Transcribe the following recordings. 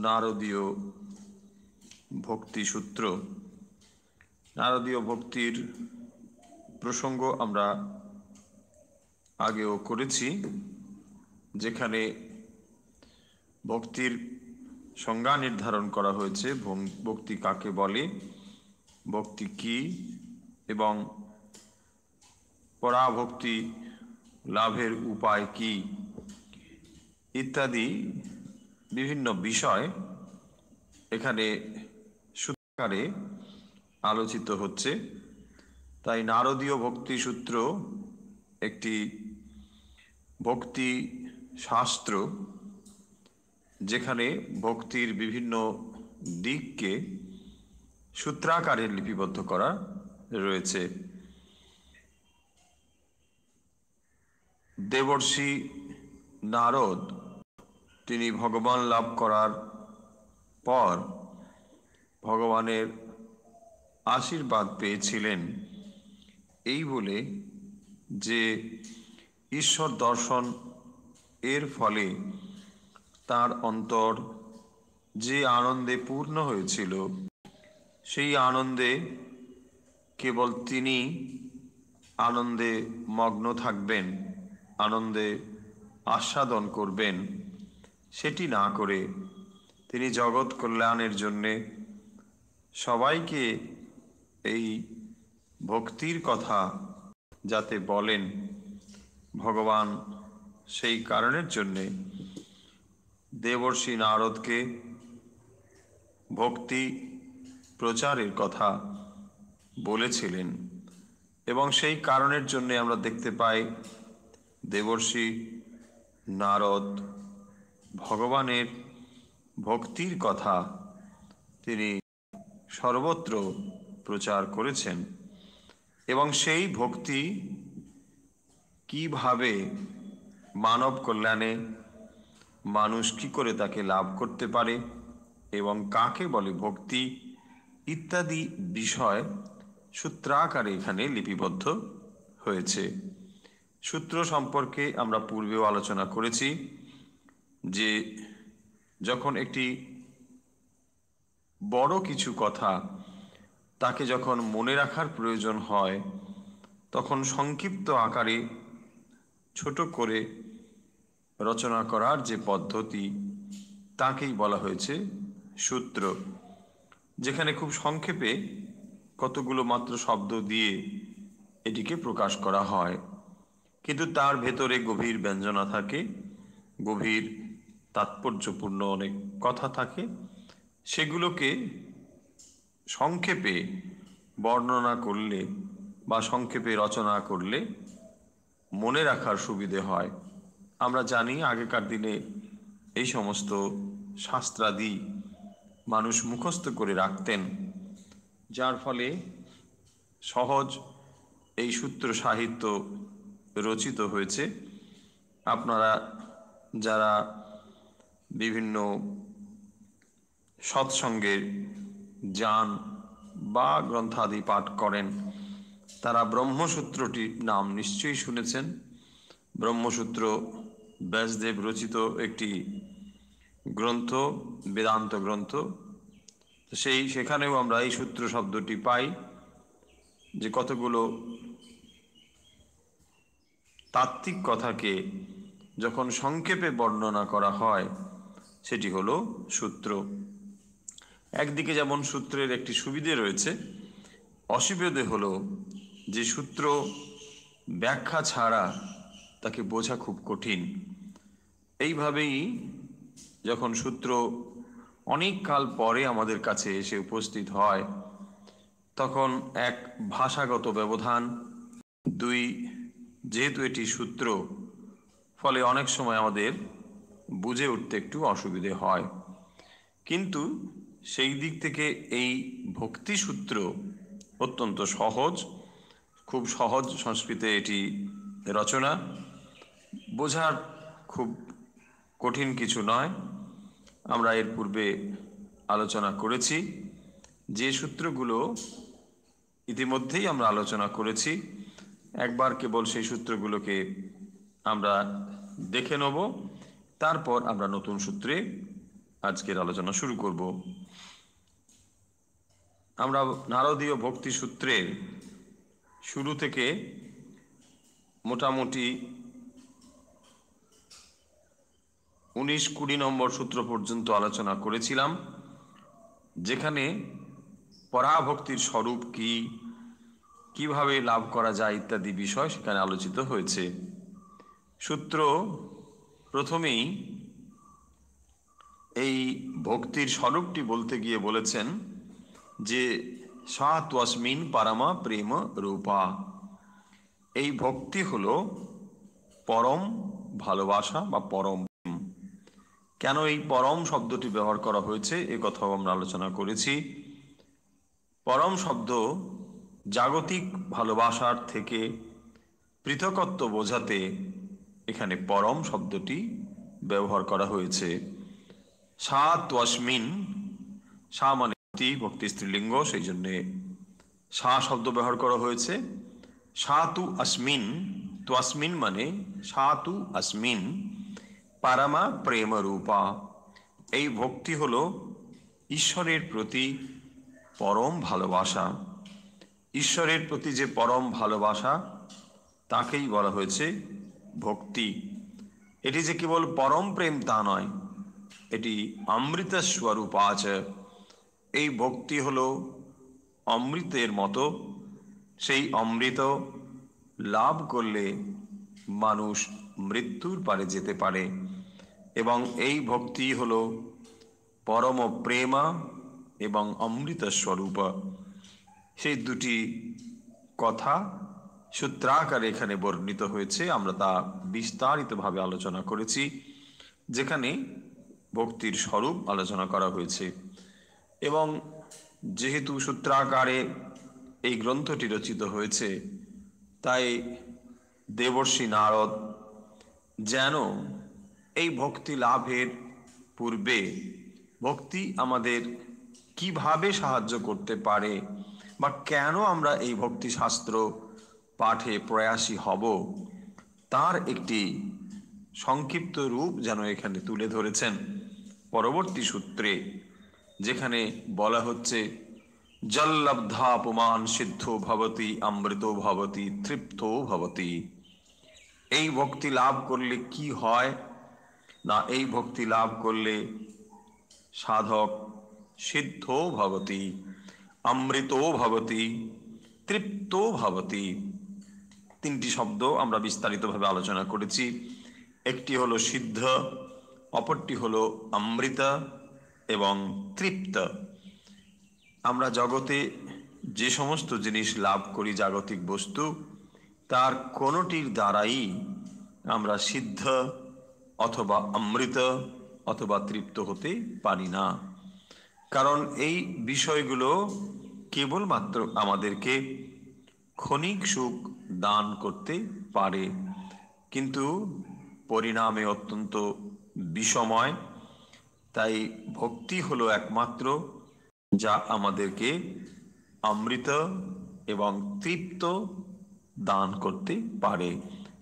নারদীয় ভক্তি সূত্র। নারদীয় ভক্তির প্রসঙ্গ আমরা আগেও করেছি, যেখানে ভক্তির সংজ্ঞা নির্ধারণ করা হয়েছে। ভক্তি কাকে বলে, ভক্তি কি, এবং পরাভক্তি লাভের উপায় কি ইত্যাদি বিভিন্ন বিষয় এখানে সূত্রাকারে আলোচিত হচ্ছে। তাই নারদীয় ভক্তি সূত্র একটি ভক্তি শাস্ত্র, যেখানে ভক্তির বিভিন্ন দিককে সূত্রাকারে লিপিবদ্ধ করা রয়েছে। দেবর্ষি নারদ তিনি ভগবান লাভ করার পর ভগবানের আশীর্বাদ পেয়েছিলেন এই বলে যে ঈশ্বর দর্শন এর ফলে তার অন্তর যে আনন্দে পূর্ণ হয়েছিল, সেই আনন্দে কেবল তিনি আনন্দে মগ্ন থাকবেন, আনন্দে আস্বাদন করবেন, সেটি না করে তিনি জগৎ কল্যাণের জন্যে সবাইকে এই ভক্তির কথা যাতে বলেন, ভগবান সেই কারণের জন্যে দেবর্ষি নারদকে ভক্তি প্রচারের কথা বলেছিলেন। এবং সেই কারণের জন্যে আমরা দেখতে পাই দেবর্ষি নারদ ভগবানের ভক্তির কথা তিনি সর্বত্র প্রচার করেছেন। এবং সেই ভক্তি কিভাবে মানব কল্যাণে মানুষ কি করে তাকে লাভ করতে পারে এবং কাকে বলে ভক্তি ইত্যাদি বিষয় সূত্রাকারে এখানে লিপিবদ্ধ হয়েছে। সূত্র সম্পর্কে আমরা পূর্বেও আলোচনা করেছি যে যখন একটি বড় কিছু কথা তাকে যখন মনে রাখার প্রয়োজন হয়, তখন সংক্ষিপ্ত আকারে ছোট করে রচনা করার যে পদ্ধতি তাকেই বলা হয়েছে সূত্র, যেখানে খুব সংক্ষেপে কতগুলো মাত্র শব্দ দিয়ে এটিকে প্রকাশ করা হয়, কিন্তু তার ভেতরে গভীর ব্যঞ্জনা থাকে, গভীর তাৎপর্যপূর্ণ অনেক কথা থাকে। সেগুলোকে সংক্ষেপে বর্ণনা করলে বা সংক্ষেপে রচনা করলে মনে রাখার সুবিধে হয়। আমরা জানি আগেকার দিনে এই সমস্ত শাস্ত্রাদি মানুষ মুখস্থ করে রাখতেন, যার ফলে সহজ এই সূত্র সাহিত্য রচিত হয়েছে। আপনারা যারা বিভিন্ন সৎসঙ্গে যান বা গ্রন্থাদি পাঠ করেন, তারা ব্রহ্মসূত্রটির নাম নিশ্চয়ই শুনেছেন। ব্রহ্মসূত্র ব্যাসদেব রচিত একটি গ্রন্থ, বেদান্ত গ্রন্থ। সেখানেও আমরা এই সূত্র শব্দটি পাই, যে কতগুলো তাত্ত্বিক কথাকে যখন সংক্ষেপে বর্ণনা করা হয় সেটি হলো সূত্র। একদিকে যেমন সূত্রের একটি সুবিধে রয়েছে, অসুবিধে হলো যে সূত্র ব্যাখ্যা ছাড়া তাকে বোঝা খুব কঠিন। এইভাবেই যখন সূত্র অনেক কাল পরে আমাদের কাছে এসে উপস্থিত হয়, তখন এক ভাষাগত ব্যবধান, দুই যেহেতু এটি সূত্র, ফলে অনেক সময় আমাদের বুঝে উঠতে একটু অসুবিধে হয়। কিন্তু সেই দিক থেকে এই ভক্তি সূত্র অত্যন্ত সহজ, খুব সহজ সংস্কৃতে এটি রচনা, বোঝার খুব কঠিন কিছু নয়। আমরা এর পূর্বে আলোচনা করেছি, যে সূত্রগুলো ইতিমধ্যেই আমরা আলোচনা করেছি। একবার কেবল সেই সূত্রগুলোকে আমরা দেখে নেব, তারপর আমরা নতুন সূত্রে আজকের আলোচনা শুরু করব। আমরা নারদীয় ভক্তি সূত্রের শুরু থেকে মোটামুটি 19-20 নম্বর সূত্র পর্যন্ত আলোচনা করেছিলাম, যেখানে পরাভক্তির স্বরূপ কি, কিভাবে লাভ করা যায় ইত্যাদি বিষয় সেখানে আলোচিত হয়েছে। সূত্র প্রথমেই এই ভক্তির স্বরূপটি বলতে গিয়ে বলেছেন যে সা তস্মিন পরমা প্রেম রূপা। এই ভক্তি হলো পরম ভালোবাসা বা পরম। কেন এই পরম শব্দটি ব্যবহার করা হয়েছে এ কথাও আমরা আলোচনা করেছি। পরম শব্দ জাগতিক ভালোবাসার থেকে পৃথকত্ব বোঝাতে এখানে পরম শব্দটি ব্যবহার করা হয়েছে। সা তস্মিন, সা মানে ভক্তি স্ত্রীলিঙ্গ, সেই জন্যে সা শব্দ ব্যবহার করা হয়েছে। সা তু अस्मिन्, তস্মিন মানে সা তু अस्मिन् পরমা প্রেম রূপা। এই ভক্তি হলো ঈশ্বরের প্রতি পরম ভালোবাসা। ঈশ্বরের প্রতি যে পরম ভালোবাসা তাকেই বলা হয়েছে ভক্তি। এটি যে কেবল পরম প্রেম তা নয়, এটি অমৃত স্বরূপ আছে। এই ভক্তি হলো অমৃতের মতো। সেই অমৃত লাভ করলে মানুষ মৃত্যুর পারে যেতে পারে, এবং এই ভক্তি হলো পরম প্রেমা এবং অমৃত স্বরূপ। সেই দুটি কথা সূত্রাকারে এখানে বর্ণিত হয়েছে, আমরা তা বিস্তারিতভাবে আলোচনা করেছি, যেখানে ভক্তির স্বরূপ আলোচনা করা হয়েছে। এবং যেহেতু সূত্রাকারে এই গ্রন্থটি রচিত হয়েছে, তাই দেবর্ষি নারদ যেন এই ভক্তি লাভের পূর্বে ভক্তি আমাদের কিভাবে সাহায্য করতে পারে বা কেন আমরা এই ভক্তি শাস্ত্র পাঠে প্রয়াসী হব, তার একটি সংক্ষিপ্ত রূপ যেন এখানে তুলে ধরেছেন পরবর্তী সূত্রে, যেখানে বলা হচ্ছে জল্লব্ধা পুমান সিদ্ধো ভবতি অমৃতো ভবতি তৃপ্তো ভবতি। এই ভক্তি লাভ করলে কি হয় না, এই ভক্তি লাভ করলে সাধক সিদ্ধো ভবতি, অমৃতো ভবতি, তৃপ্তো ভবতি। তিনটি শব্দ আমরা বিস্তারিতভাবে আলোচনা করেছি। একটি হলো সিদ্ধ, অপরটি হলো অমৃত এবং তৃপ্ত। আমরা জগতে যে সমস্ত জিনিস লাভ করি, জাগতিক বস্তু, তার কোনোটির দ্বারাই আমরা সিদ্ধ অথবা অমৃত অথবা তৃপ্ত হতে পারি না। কারণ এই বিষয়গুলো কেবলমাত্র আমাদেরকে ক্ষণিক সুখ দান করতে পারে, কিন্তু পরিণামে অত্যন্ত বিষময়। তাই ভক্তি হলো একমাত্র যা আমাদেরকে অমৃত এবং তৃপ্ত দান করতে পারে।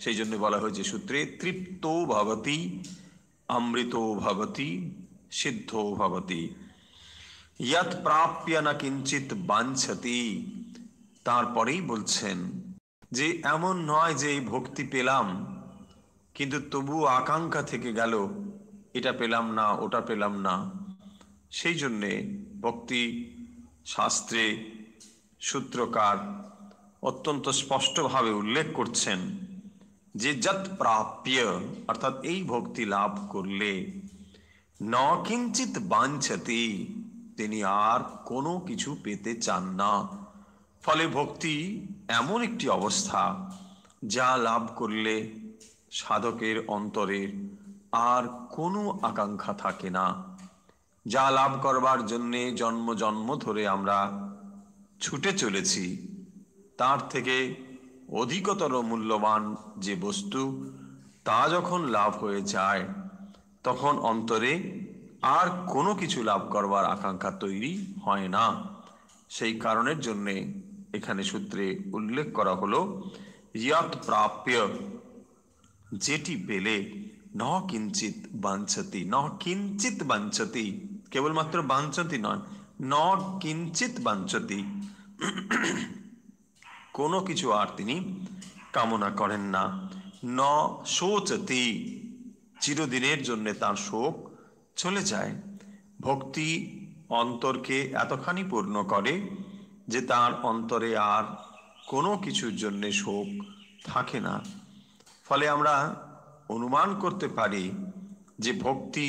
সেই জন্য বলা হয়েছে সূত্রে তৃপ্তো ভবতি, অমৃতো ভবতি, সিদ্ধো ভবতি। ইয়ৎ প্রাপ্য না কিঞ্চিত বাঞ্ছতি। তারপরেই বলছেন যে এমন নয় যে এই ভক্তি পেলাম কিন্তু তবুও আকাঙ্ক্ষা থেকে গেল, এটা পেলাম না ওটা পেলাম না। সেই জন্যে ভক্তি শাস্ত্রে সূত্রকার অত্যন্ত স্পষ্টভাবে উল্লেখ করছেন যে যৎ প্রাপ্য, অর্থাৎ এই ভক্তি লাভ করলে ন কিঞ্চিত বাঞ্ছতি, তিনি আর কোনো কিছু পেতে চান না। ফলে ভক্তি এমন একটি অবস্থা যা লাভ করলে সাধকের অন্তরে আর কোনো আকাঙ্ক্ষা থাকে না। যা লাভ করবার জন্যে জন্ম জন্ম ধরে আমরা ছুটে চলেছি, তার থেকে অধিকতর মূল্যবান যে বস্তু, তা যখন লাভ হয়ে যায় তখন অন্তরে আর কোনো কিছু লাভ করবার আকাঙ্ক্ষা তৈরি হয় না। সেই কারণের জন্যে এখানে সূত্রে উল্লেখ করা হলো ইয়ৎ প্রাপ্য, যেটি পেলে ন কিঞ্চিত বাঞ্ছতি, ন কিঞ্চিত বাঞ্ছতি, কেবলমাত্র বাঞ্ছতি নয়, ন কিঞ্চিত বাঞ্ছতি, কোনো কিছু আর তিনি কামনা করেন না। ন শোচতি, চিরদিনের জন্য তার শোক চলে যায়। ভক্তি অন্তরকে এতখানি পূর্ণ করে যে তার অন্তরে আর কোনো কিছুর জন্যে শোক থাকে না। ফলে আমরা অনুমান করতে পারি যে ভক্তি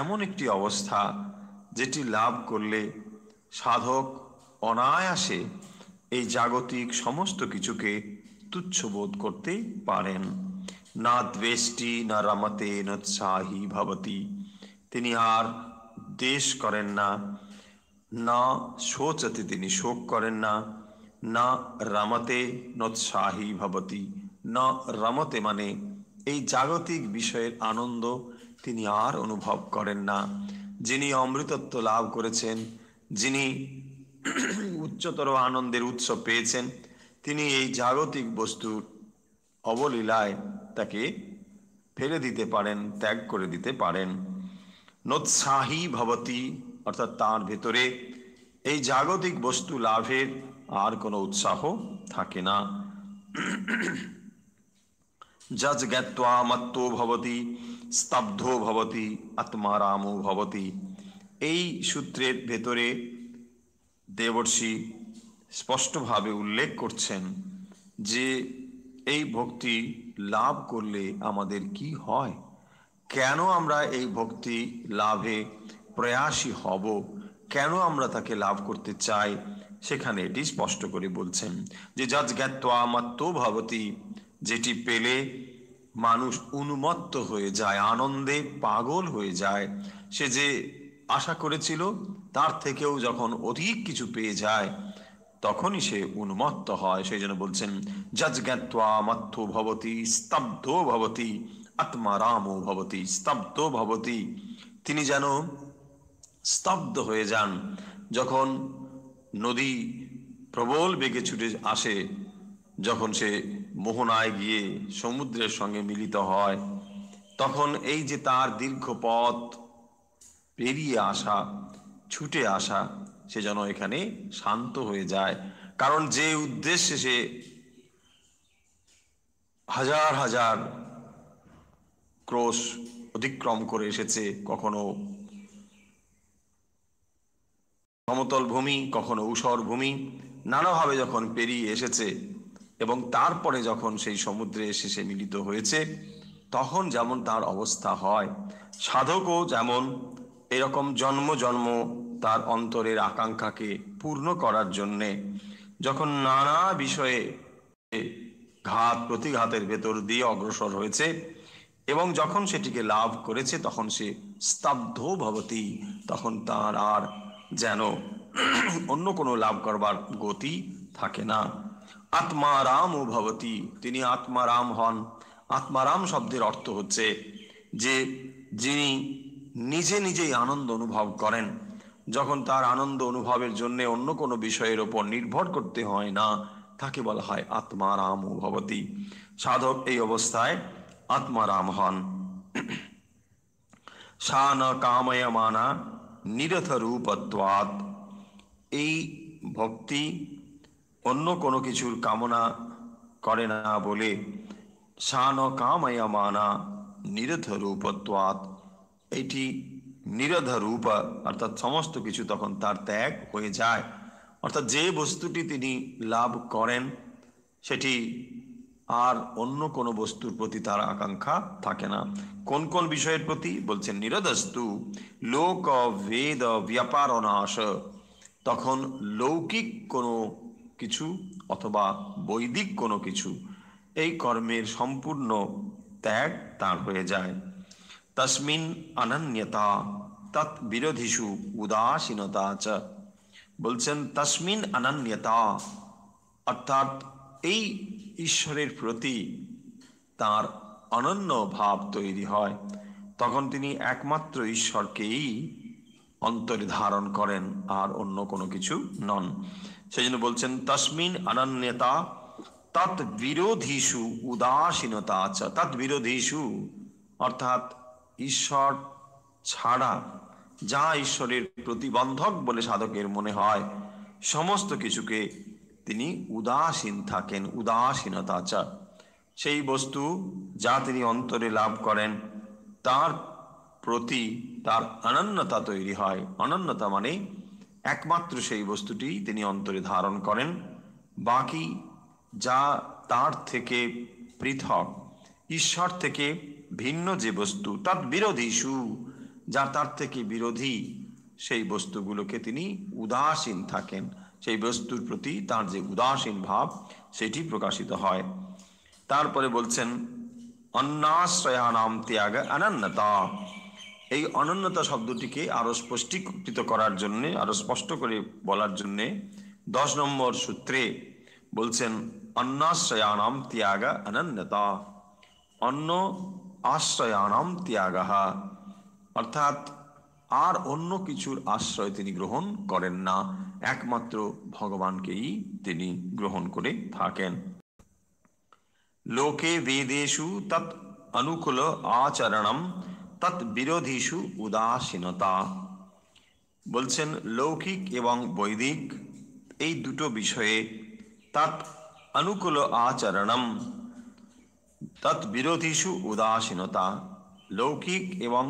এমন একটি অবস্থা যেটি লাভ করলে সাধক অনায়াসে এই জাগতিক সমস্ত কিছুকে তুচ্ছ বোধ করতে পারেন। না দ্বেষ্টি না রমতে নোৎসাহী ভবতি, তিনি আর দ্বেষ করেন না, না শোচতে, তিনি শোক করেন না, না রমতে নোৎসাহী ভবতি, না রমতে মানে এই জাগতিক বিষয়ের আনন্দ তিনি আর অনুভব করেন না। যিনি অমৃতত্ব লাভ করেছেন, যিনি উচ্চতর আনন্দের উৎস পেয়েছেন, তিনি এই জাগতিক বস্তুর অবলীলায় তাকে ফেলে দিতে পারেন, ত্যাগ করে দিতে পারেন। নোৎসাহী ভবতি অর্থাৎ তার ভেতরে এই জাগতিক বস্তু লাভের আর কোনো উৎসাহ থাকে না। যজ জ্ঞাত্বা মত্তো ভবতি স্তব্ধো ভবতি আত্মারামো ভবতি, এই সূত্রের ভেতরে দেবর্ষি স্পষ্টভাবে উল্লেখ করছেন যে এই ভক্তি লাভ করলে আমাদের কি হয়, কেন আমরা এই ভক্তি লাভে প্রয়াসী হব, কেন আমরা তাকে লাভ করতে চাই, সেখানে এটি স্পষ্ট করে বলছেন যে যজ জ্ঞাত্বা মত্তো ভবতি, যেটি পেলে মানুষ উন্মত্ত হয়ে যায়, আনন্দে পাগল হয়ে যায়। সে যে আশা করেছিল তার থেকেও যখন অধিক কিছু পেয়ে যায় তখনই সে উন্মত্ত হয়। সেই জন্য বলছেন যজ জ্ঞাত্বা মত্তো ভবতি স্তব্ধ ভবতি আত্মারামো ভবতি। স্তব্ধ ভবতি, তিনি যেন স্তব্ধ হয়ে যান। যখন নদী প্রবল বেগে ছুটে আসে, যখন সে মোহনায় গিয়ে সমুদ্রের সঙ্গে মিলিত হয়, তখন এই যে তার দীর্ঘ পথ পেরিয়ে আসা, ছুটে আসা, সে যেন এখানে শান্ত হয়ে যায়। কারণ যে উদ্দেশ্যে সে হাজার হাজার ক্রোশ অতিক্রম করে এসেছে, কখনো সমতল ভূমি, কখনো ঊষর ভূমি, নানাভাবে যখন পেরিয়ে এসেছে এবং তারপরে যখন সেই সমুদ্রে এসে সে মিলিত হয়েছে, তখন যেমন তার অবস্থা হয়, সাধকও যেমন এরকম জন্ম জন্ম তার অন্তরের আকাঙ্ক্ষাকে পূর্ণ করার জন্যে যখন নানা বিষয়ে ঘাত প্রতিঘাতের ভেতর দিয়ে অগ্রসর হয়েছে এবং যখন সেটিকে লাভ করেছে, তখন সে স্তব্ধ ভবতি, তখন তার আর যেন অন্য কোনো লাভ করবার গতি থাকে না। আত্মারাম ও ভবতি, তিনি আত্মারাম হন। আত্মারাম শব্দের অর্থ হচ্ছে যে যিনি নিজে নিজেই আনন্দ অনুভব করেন, যখন তার আনন্দ অনুভবের জন্য অন্য কোনো বিষয়ের ওপর নির্ভর করতে হয় না, তাকে বলা হয় আত্মারাম ও ভবতি। সাধক এই অবস্থায় আত্মারাম হন। সা ন কাময়মানা নিরথ রূপত্বাৎ, এই ভক্তি অন্য কোনো কিছুর কামনা করে না বলে সা ন কাময়মানা নিরথ রূপত্বাৎ, এটি নিরধ রূপ অর্থাৎ সমস্ত কিছু তখন তার ত্যাগ হয়ে যায়। অর্থাৎ যে বস্তুটি তিনি লাভ করেন সেটি আর অন্য কোনো বস্তুর প্রতি তার আকাঙ্ক্ষা থাকে না। কোন কোন বিষয়ের প্রতি বলছেন? নিরদস্তু লোক বেদ ব্যাপার অনাশ, তখন লৌকিক কোনো কিছু অথবা বৈদিক কোনো কিছু, এই কর্মের সম্পূর্ণ ত্যাগ তার হয়ে যায়। তস্মিন অনন্যতা তৎ বিরোধীষু উদাসীনতা চ, বলছেন তস্মিন অনন্যতা অর্থাৎ এই ঈশ্বরের প্রতি তার অনন্য ভাব তৈরি হয়, তখন তিনি একমাত্র ঈশ্বরকেই অন্তরে ধারণ করেন, আর অন্য কোনো কিছু নন। সেই জন্য বলছেন তস্মিন অনন্যতা তৎ বিরোধীষু উদাসীনতা চ। তৎ বিরোধীষু অর্থাৎ ঈশ্বর ছাড়া যা ঈশ্বরের প্রতিবন্ধক বলে সাধকের মনে হয় সমস্ত কিছুকে তিনি উদাসীন থাকেন, উদাসীনতা আচার। সেই বস্তু যা তিনি অন্তরে লাভ করেন তার প্রতি তার অনন্যতা তৈরি হয়। অনন্যতা মানে একমাত্র সেই বস্তুটি তিনি অন্তরে ধারণ করেন, বাকি যা তার থেকে পৃথক, ঈশ্বর থেকে ভিন্ন যে বস্তু তৎ বিরোধীষু, যা তার থেকে বিরোধী, সেই বস্তুগুলোকে তিনি উদাসীন থাকেন। সেই বস্তুর প্রতি তার যে উদাসীন ভাব সেটি প্রকাশিত হয়। তারপরে বলছেন অন্যাশ্রয়ানাম ত্যাগ অনন্যতা। এই অনন্যতা শব্দটিকে আরো স্পষ্টীকৃত করার জন্য, আরো স্পষ্ট করে বলার জন্যে 10 নম্বর সূত্রে বলছেন অন্যাশ্রয়ানাম ত্যাগ অনন্যতা। অন্য আশ্রয়ানাম ত্যাগা, অর্থাৎ আর অন্য কিছুর আশ্রয় তিনি গ্রহণ করেন না, একমাত্র ভগবানকেই তিনি গ্রহণ করে থাকেন। লোকে বেদেষু তৎ অনুকূল আচরণম তৎ বিরোধীষু উদাসীনতা। বলছেন লৌকিক এবং বৈদিক এই দুটো বিষয়ে তৎ অনুকূল আচরণম তৎ বিরোধীষু উদাসীনতা, লৌকিক এবং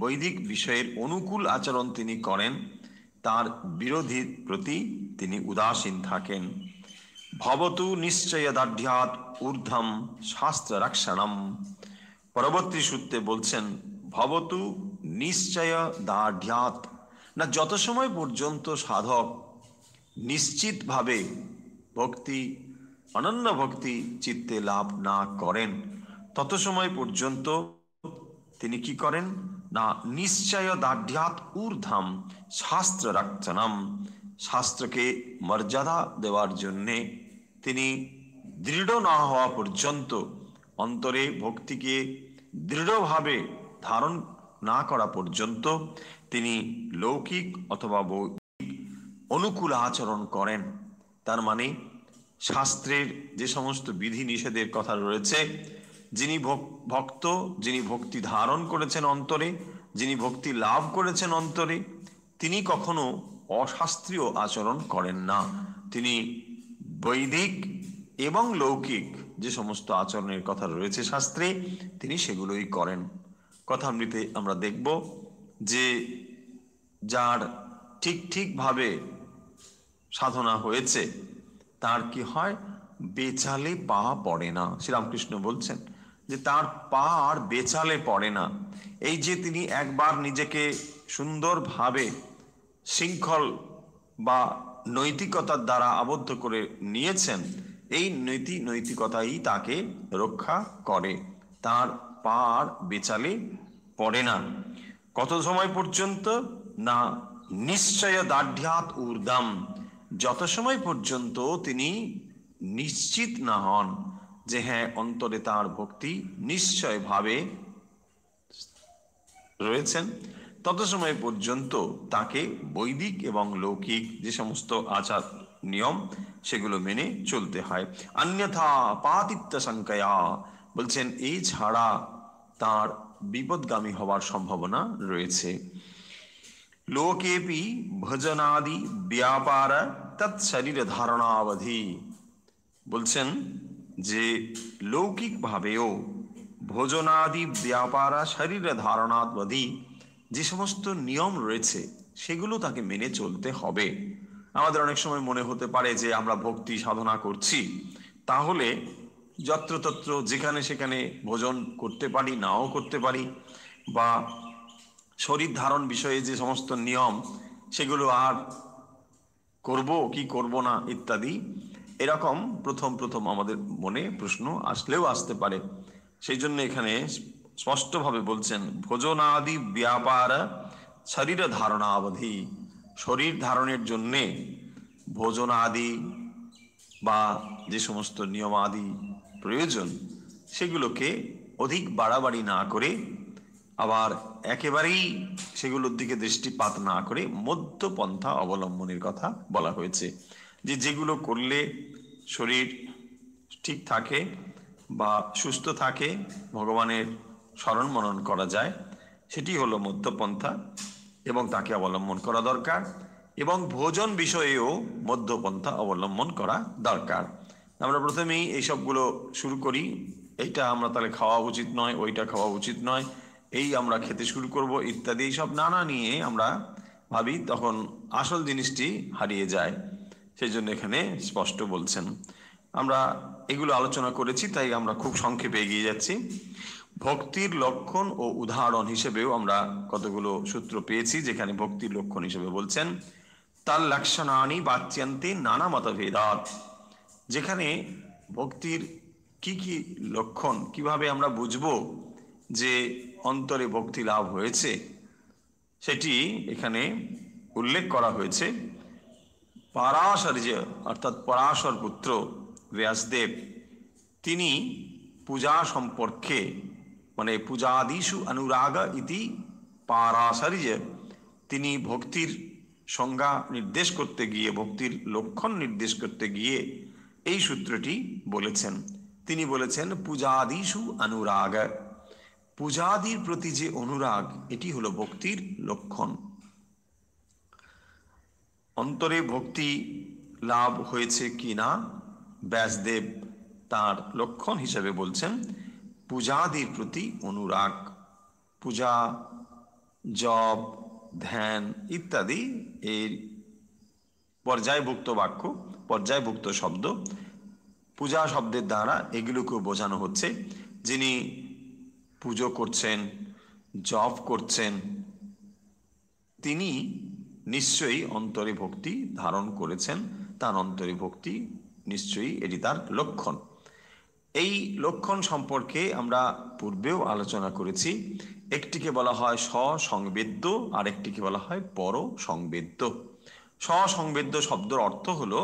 বৈদিক বিষয়ের অনুকূল আচরণ তিনি করেন, তার বিরোধীর প্রতি তিনি উদাসীন থাকেন। ভবতু নিশ্চয় দাঢ্যাৎ ঊর্ধ্বম শাস্ত্র রক্ষণম। পরবর্তী সূত্রে বলছেন ভবতু নিশ্চয় দাঢ্যাৎ, না যত সময় পর্যন্ত সাধক নিশ্চিতভাবে ভক্তি, অনন্য ভক্তি চিত্তে লাভ না করেন তত সময় পর্যন্ত তিনি কি করেন না নিশ্চয় দাঢ্যাৎ ঊর্ধ্বম শাস্ত্র রক্ষণম, শাস্ত্রকে মর্যাদা দেওয়ার জন্যে তিনি দৃঢ় না হওয়া পর্যন্ত, অন্তরে ভক্তিকে দৃঢ়ভাবে ধারণ না করা পর্যন্ত তিনি লৌকিক অথবা অনুকূল আচরণ করেন। তার মানে শাস্ত্রের যে সমস্ত বিধি নিষেধের কথা রয়েছে, যিনি ভক্ত, যিনি ভক্তি ধারণ করেছেন অন্তরে, যিনি ভক্তি লাভ করেছেন অন্তরে, তিনি কখনো অশাস্ত্রীয় আচরণ করেন না। তিনি বৈদিক এবং লৌকিক যে সমস্ত আচরণের কথা রয়েছে শাস্ত্রে তিনি সেগুলোই করেন। কথামৃতে আমরা দেখব যে যার ঠিকভাবে সাধনা হয়েছে তার কি হয়, বেচালে পা পড়ে না। শ্রীরামকৃষ্ণ বলছেন যে তার পা আর বেচালে পড়ে না। এই যে তিনি একবার নিজেকে সুন্দরভাবে শৃঙ্খল বা নৈতিকতার দ্বারা আবদ্ধ করে নিয়েছেন, এই নৈতিকতাই তাকে রক্ষা করে, তার পা আর বেচালে পড়ে না। কত সময় পর্যন্ত না নিশ্চয় দাঢ্যাৎ ঊর্ধ্বম, যত সময় পর্যন্ত তিনি নিশ্চিত না হন যে হ্যাঁ অন্তরে তার ভক্তি নিশ্চয়ভাবে রয়েছেন, তত সময় পর্যন্ত তাকে বৈদিক এবং লৌকিক যে সমস্ত আচার নিয়ম সেগুলো মেনে চলতে হয়। অন্যথা পাতিত্য সংখ্যা, বলছেন এই ছাড়া তার বিপদগামী হওয়ার সম্ভাবনা রয়েছে। লোকেপি ভজনাদি ব্যাপার তৎ শরীর ধারণাবধি, বলছেন যে লৌকিক ভাবেও ভোজনাদি ব্যাপার শরীর ধারণাবধি যে সমস্ত নিয়ম রয়েছে সেগুলো তাকে মেনে চলতে হবে। আমাদের অনেক সময় মনে হতে পারে যে আমরা ভক্তি সাধনা করছি, তাহলে যত্রতত্র যেখানে সেখানে ভোজন করতে পারি, নাও করতে পারি, বা শরীর ধারণ বিষয়ে যে সমস্ত নিয়ম সেগুলো আর করব কি করব না ইত্যাদি, এরকম প্রথম আমাদের মনে প্রশ্ন আসলেও আসতে পারে। সেই জন্য এখানে স্পষ্টভাবে বলছেন ভোজনাদি ব্যাপার শরীর ধারণাবধি, শরীর ধারণের জন্যে ভোজনাদি বা যে সমস্ত নিয়মাদি প্রয়োজন সেগুলোকে অধিক বাড়াবাড়ি না করে, আবার একেবারেই সেগুলোর দিকে দৃষ্টিপাত না করে মধ্যপন্থা অবলম্বনের কথা বলা হয়েছে। যে যেগুলো করলে শরীর ঠিক থাকে বা সুস্থ থাকে, ভগবানের স্মরণ মনন করা যায়, সেটি হলো মধ্যপন্থা এবং তাকে অবলম্বন করা দরকার। এবং ভোজন বিষয়েও মধ্যপন্থা অবলম্বন করা দরকার। আমরা প্রথমেই এই সবগুলো শুরু করি। এইটা আমরা তাহলে খাওয়া উচিত নয়, ওইটা খাওয়া উচিত নয়, এই আমরা খেতে শুরু করব ইত্যাদি, সব নানা নিয়ে আমরা ভাবি, তখন আসল জিনিসটি হারিয়ে যায়। সেই জন্য এখানে স্পষ্ট বলছেন। আমরা এগুলো আলোচনা করেছি, তাই আমরা খুব সংক্ষেপে এগিয়ে যাচ্ছি। ভক্তির লক্ষণ ও উদাহরণ হিসেবেও আমরা কতগুলো সূত্র পেয়েছি, যেখানে ভক্তির লক্ষণ হিসেবে বলছেন তার লক্ষণানি বাচ্যান্তে নানা মতভেদাত। যেখানে ভক্তির কি কি লক্ষণ, কিভাবে আমরা বুঝবো যে অন্তরে ভক্তি লাভ হয়েছে, সেটি এখানে উল্লেখ করা হয়েছে। পারাশর্য অর্থাৎ পরাশর পুত্র ব্যাসদেব, তিনি পূজা সম্পর্কে, মানে পূজাদিষু অনুরাগ ইতি পারাশর্য, তিনি ভক্তির সংজ্ঞা নির্দেশ করতে গিয়ে, ভক্তির লক্ষণ নির্দেশ করতে গিয়ে এই সূত্রটি বলেছেন। তিনি বলেছেন পূজাদিষু অনুরাগ, পূজাদির প্রতি যে অনুরাগ, এটি হলো ভক্তির লক্ষণ। অন্তরে ভক্তি লাভ হয়েছে কিনা ব্যাসদেব তার লক্ষণ হিসেবে বলছেন পূজাদির প্রতি অনুরাগ। পূজা, জপ, ধ্যান ইত্যাদি এর পর্যায়ভুক্ত বাক্য, পর্যায়ভুক্ত শব্দ। পূজা শব্দের দ্বারা এগুলোকেও বোঝানো হচ্ছে, যিনি পুজো করছেন, জপ করছেন, তিনি নিশ্চয়ই অন্তরে ভক্তি ধারণ করেছেন, তার অন্তরে ভক্তি নিশ্চয়ই, এটি তার লক্ষণ। এই লক্ষণ সম্পর্কে আমরা পূর্বেও আলোচনা করেছি। একটিকে বলা হয় স্বসংবেদ্য, আর একটিকে বলা হয় পরসংবেদ্য। স্বসংবেদ্য শব্দের অর্থ হলো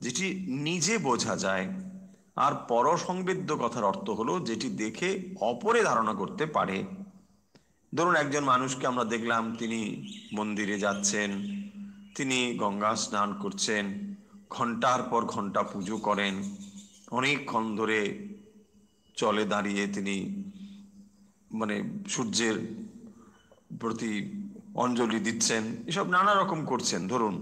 যেটি নিজে বোঝা যায়, আর পরসংবেদ্য কথার অর্থ হলো যেটি দেখে অপরে ধারণা করতে পারে। ধরুন একজন মানুষকে আমরা দেখলাম, তিনি মন্দিরে যাচ্ছেন, তিনি গঙ্গা স্নান করছেন, ঘন্টার পর ঘন্টা পুজো করেন, অনেকক্ষণ ধরে চলে দাঁড়িয়ে তিনি মানে সূর্যের প্রতি অঞ্জলি দিচ্ছেন, এসব নানা রকম করছেন। ধরুন,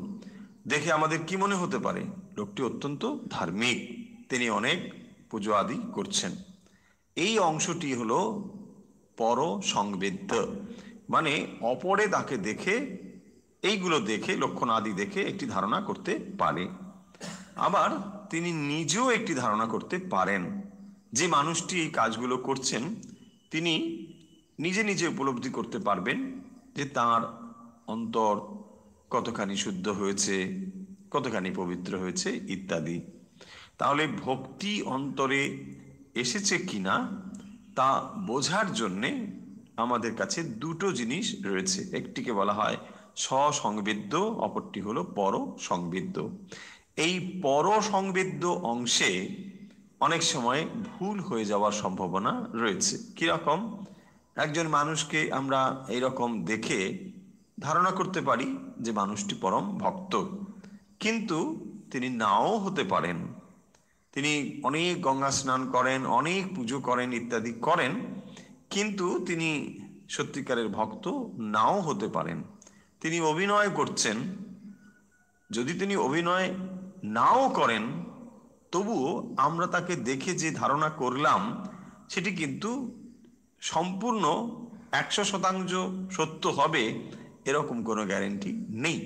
দেখে আমাদের কি মনে হতে পারে? লোকটি অত্যন্ত ধার্মিক, তিনি অনেক পুজো আদি করছেন। এই অংশটি হলো পরসংবেদ্য, মানে অপরে তাকে দেখে, এইগুলো দেখে, লক্ষণ আদি দেখে একটি ধারণা করতে পারে। আবার তিনি নিজেও একটি ধারণা করতে পারেন, যে মানুষটি এই কাজগুলো করছেন তিনি নিজে নিজে উপলব্ধি করতে পারবেন যে তার অন্তর কতখানি শুদ্ধ হয়েছে, কতখানি পবিত্র হয়েছে ইত্যাদি। তাহলে ভক্তি অন্তরে এসেছে কিনা তা বোঝার জন্যে আমাদের কাছে দুটো জিনিস রয়েছে। একটিকে বলা হয় স্বসংবেদ্য, অপরটি হলো পরসংবেদ্য। এই পরসংবেদ্য অংশে অনেক সময় ভুল হয়ে যাওয়ার সম্ভাবনা রয়েছে। কিরকম? একজন মানুষকে আমরা এইরকম দেখে ধারণা করতে পারি যে মানুষটি পরম ভক্ত, কিন্তু তিনি নাও হতে পারেন। তিনি অনেক গঙ্গা স্নান করেন, অনেক পুজো করেন ইত্যাদি করেন, কিন্তু তিনি সত্যিকারের ভক্ত নাও হতে পারেন। তিনি অভিনয় করছেন, যদি তিনি অভিনয় নাও করেন, তবুও আমরা তাকে দেখে যে ধারণা করলাম সেটি কিন্তু সম্পূর্ণ 100% সত্য হবে এরকম কোনো গ্যারেন্টি নেই।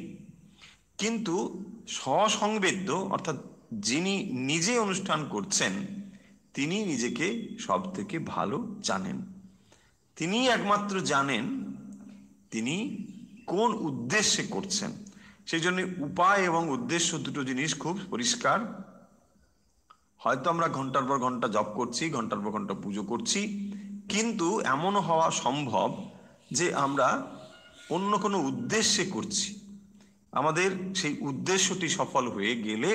কিন্তু স্বসংবেদ্য অর্থাৎ যিনি নিজে অনুষ্ঠান করছেন, তিনি নিজেকে সব থেকে ভালো জানেন। তিনি একমাত্র জানেন তিনি কোন উদ্দেশ্যে করছেন। সেই জন্য উপায় এবং উদ্দেশ্য দুটো জিনিস খুব পরিষ্কার। হয়তো আমরা ঘন্টার পর ঘন্টা জপ করছি, ঘন্টার পর ঘন্টা পুজো করছি, কিন্তু এমনও হওয়া সম্ভব যে আমরা অন্য কোনো উদ্দেশ্যে করছি। আমাদের সেই উদ্দেশ্যটি সফল হয়ে গেলে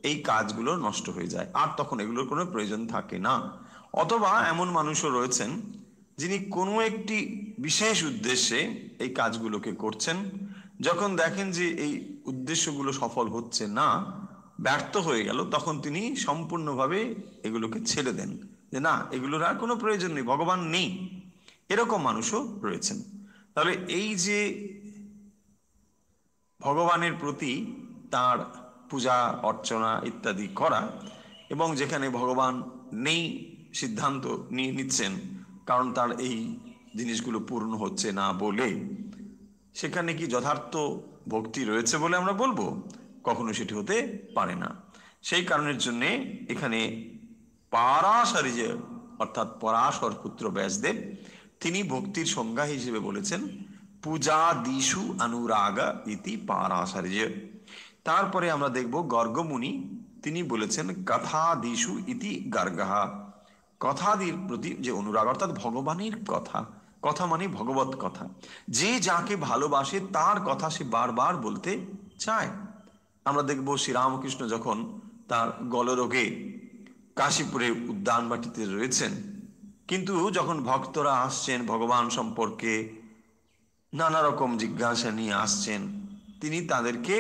এই কাজগুলো নষ্ট হয়ে যায়, আর তখন এগুলোর কোনো প্রয়োজন থাকে না। অথবা এমন মানুষও রয়েছেন যিনি কোনো একটি বিশেষ উদ্দেশ্যে এই কাজগুলোকে করছেন, যখন দেখেন যে এই উদ্দেশ্যগুলো সফল হচ্ছে না, ব্যর্থ হয়ে গেল, তখন তিনি সম্পূর্ণভাবে এগুলোকে ছেড়ে দেন, যে না, এগুলোর আর কোনো প্রয়োজন নেই, ভগবান নেই। এরকম মানুষও রয়েছেন। তাহলে এই যে ভগবানের প্রতি তার পূজা অর্চনা ইত্যাদি করা, এবং যেখানে ভগবান নেই সিদ্ধান্ত নিয়ে নিচ্ছেন, কারণ তার এই জিনিসগুলো পূর্ণ হচ্ছে না বলে, সেখানে কি যথার্থ ভক্তি রয়েছে বলে আমরা বলবো? কখনো সেটি হতে পারে না। সেই কারণের জন্যে এখানে পারাশরী যে অর্থাৎ পরাশর পুত্র ব্যাসদেব, তিনি ভক্তির সংজ্ঞা হিসেবে বলেছেন পূজা দিশু অনুরাগ ইতি পারাশরী। তারপরে আমরা দেখব গর্গমুনি, তিনি বলেছেন কথা দিশু ইতি গার্গাহা, কথাদির প্রতি যে অনুরাগ, অর্থাৎ ভগবানের কথা, কথা মানে ভগবত কথা, যে যাকে ভালোবাসে তার কথা সে বারবার বলতে চায়। আমরা দেখব শ্রীরামকৃষ্ণ যখন তার গলরোগে কাশীপুরে উদ্যানবাটিতে রয়েছেন, কিন্তু যখন ভক্তরা আসছেন ভগবান সম্পর্কে নানা রকম জিজ্ঞাসা নিয়ে আসছেন, তিনি তাদেরকে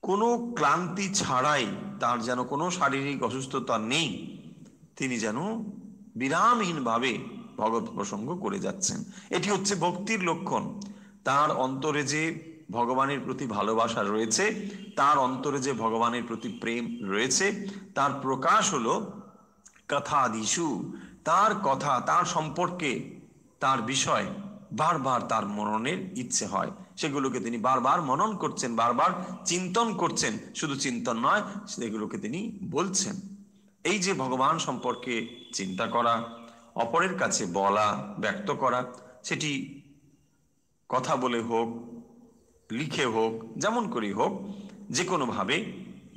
কোনো ক্লান্তি ছাড়াই, তার যেন কোনো শারীরিক অসুস্থতা নেই, তিনি যেন বিরামহীনভাবে ভগবত প্রসঙ্গ করে যাচ্ছেন। এটি হচ্ছে ভক্তির লক্ষণ। তার অন্তরে যে ভগবানের প্রতি ভালোবাসা রয়েছে, তার অন্তরে যে ভগবানের প্রতি প্রেম রয়েছে, তার প্রকাশ হলো কথাদিশু, তার কথা, তার সম্পর্কে, তার বিষয় বারবার তার মননের ইচ্ছে হয়, সেগুলোকে তিনি বারবার মনন করছেন, বারবার চিন্তন করছেন, শুধু চিন্তন নয়, সেগুলোকে তিনি বলছেন। এই যে ভগবান সম্পর্কে চিন্তা করা, অপরের কাছে বলা, ব্যক্ত করা, সেটি কথা বলে হোক, লিখে হোক, যেমন করি হোক, যে কোনোভাবে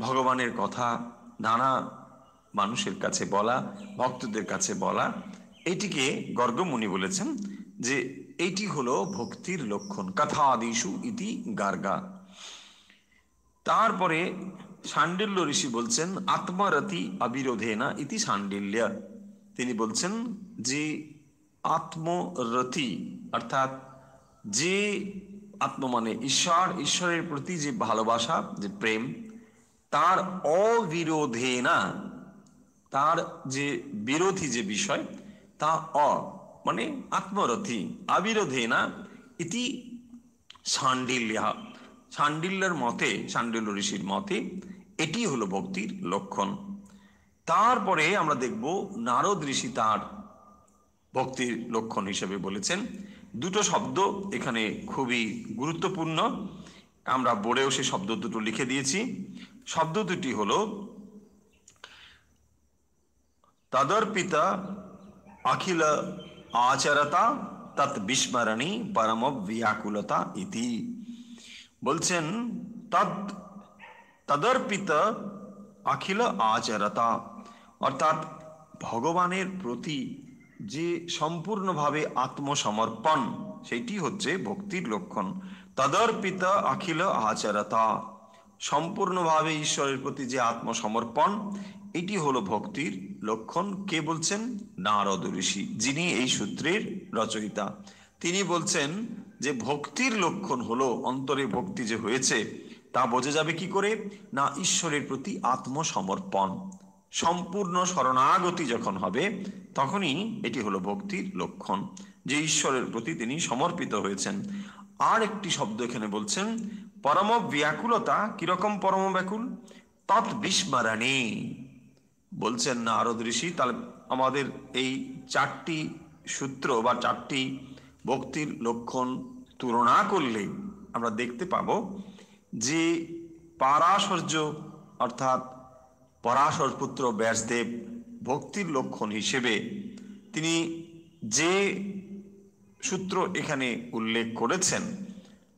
ভগবানের কথা নানা মানুষের কাছে বলা, ভক্তদের কাছে বলা, এইটিকে গর্গমুনি বলেছেন যে এইটি হলো ভক্তির লক্ষণ, কথাদিষু ইতি গার্গা। তারপরে শাণ্ডিল্য ঋষি বলছেন আত্মরতি অবিরোধেনা ইতি শাণ্ডিল্য। তিনি বলছেন যে আত্মরতি অর্থাৎ যে আত্ম মানে ঈশ্বর, ঈশ্বরের প্রতি যে ভালোবাসা, যে প্রেম, তার অবিরোধেনা, তার যে বিরোধী যে বিষয়, তা মানে আত্মরথি, অবিরোধেনা ইতি শাণ্ডিল্য। শাণ্ডিল্যের মতে, শাণ্ডিল্য ঋষির মতে এটি হলো ভক্তির লক্ষণ। তারপরে আমরা দেখব নারদ ঋষি তার ভক্তির লক্ষণ হিসেবে বলেছেন দুটো শব্দ, এখানে খুবই গুরুত্বপূর্ণ, আমরা বোর্ডেও সে শব্দ দুটো লিখে দিয়েছি। শব্দ দুটি হলো তদর্পিতা অখিল আচরতা তৎ বিস্মরণী পরম ব্যাকুলতা ইতি। বলছেন তদর্পিত অখিল আচরতা, অর্থাৎ ভগবানের প্রতি যে সম্পূর্ণভাবে আত্মসমর্পণ, সেইটি হচ্ছে ভক্তির লক্ষণ। তদর্পিত অখিল আচরতা, সম্পূর্ণভাবে ঈশ্বরের প্রতি যে আত্মসমর্পণ, এটি হলো ভক্তির লক্ষণ। কে বলছেন? নারদ ঋষি, যিনি এই সূত্রের রচয়িতা। তিনি বলছেন যে ভক্তির লক্ষণ হলো, অন্তরে ভক্তি যে হয়েছে তা বোঝা যাবে কি করে না, ঈশ্বরের প্রতি আত্মসমর্পণ, সম্পূর্ণ শরণাগতি যখন হবে, তখনই এটি হলো ভক্তির লক্ষণ, যে ঈশ্বরের প্রতি তিনি সমর্পিত হয়েছেন। আর একটি শব্দ এখানে বলছেন পরম ব্যাকুলতা। কিরকম পরম ব্যাকুল? তৎ বিস্মরণী। বলছেন নারদ ঋষি, তাহলে আমাদের এই চারটি সূত্র বা চারটি ভক্তির লক্ষণ তুলনা করলে আমরা দেখতে পাবো যে পারাশর্য অর্থাৎ পরাশর পুত্র ব্যাসদেব ভক্তির লক্ষণ হিসেবে তিনি যে সূত্র এখানে উল্লেখ করেছেন,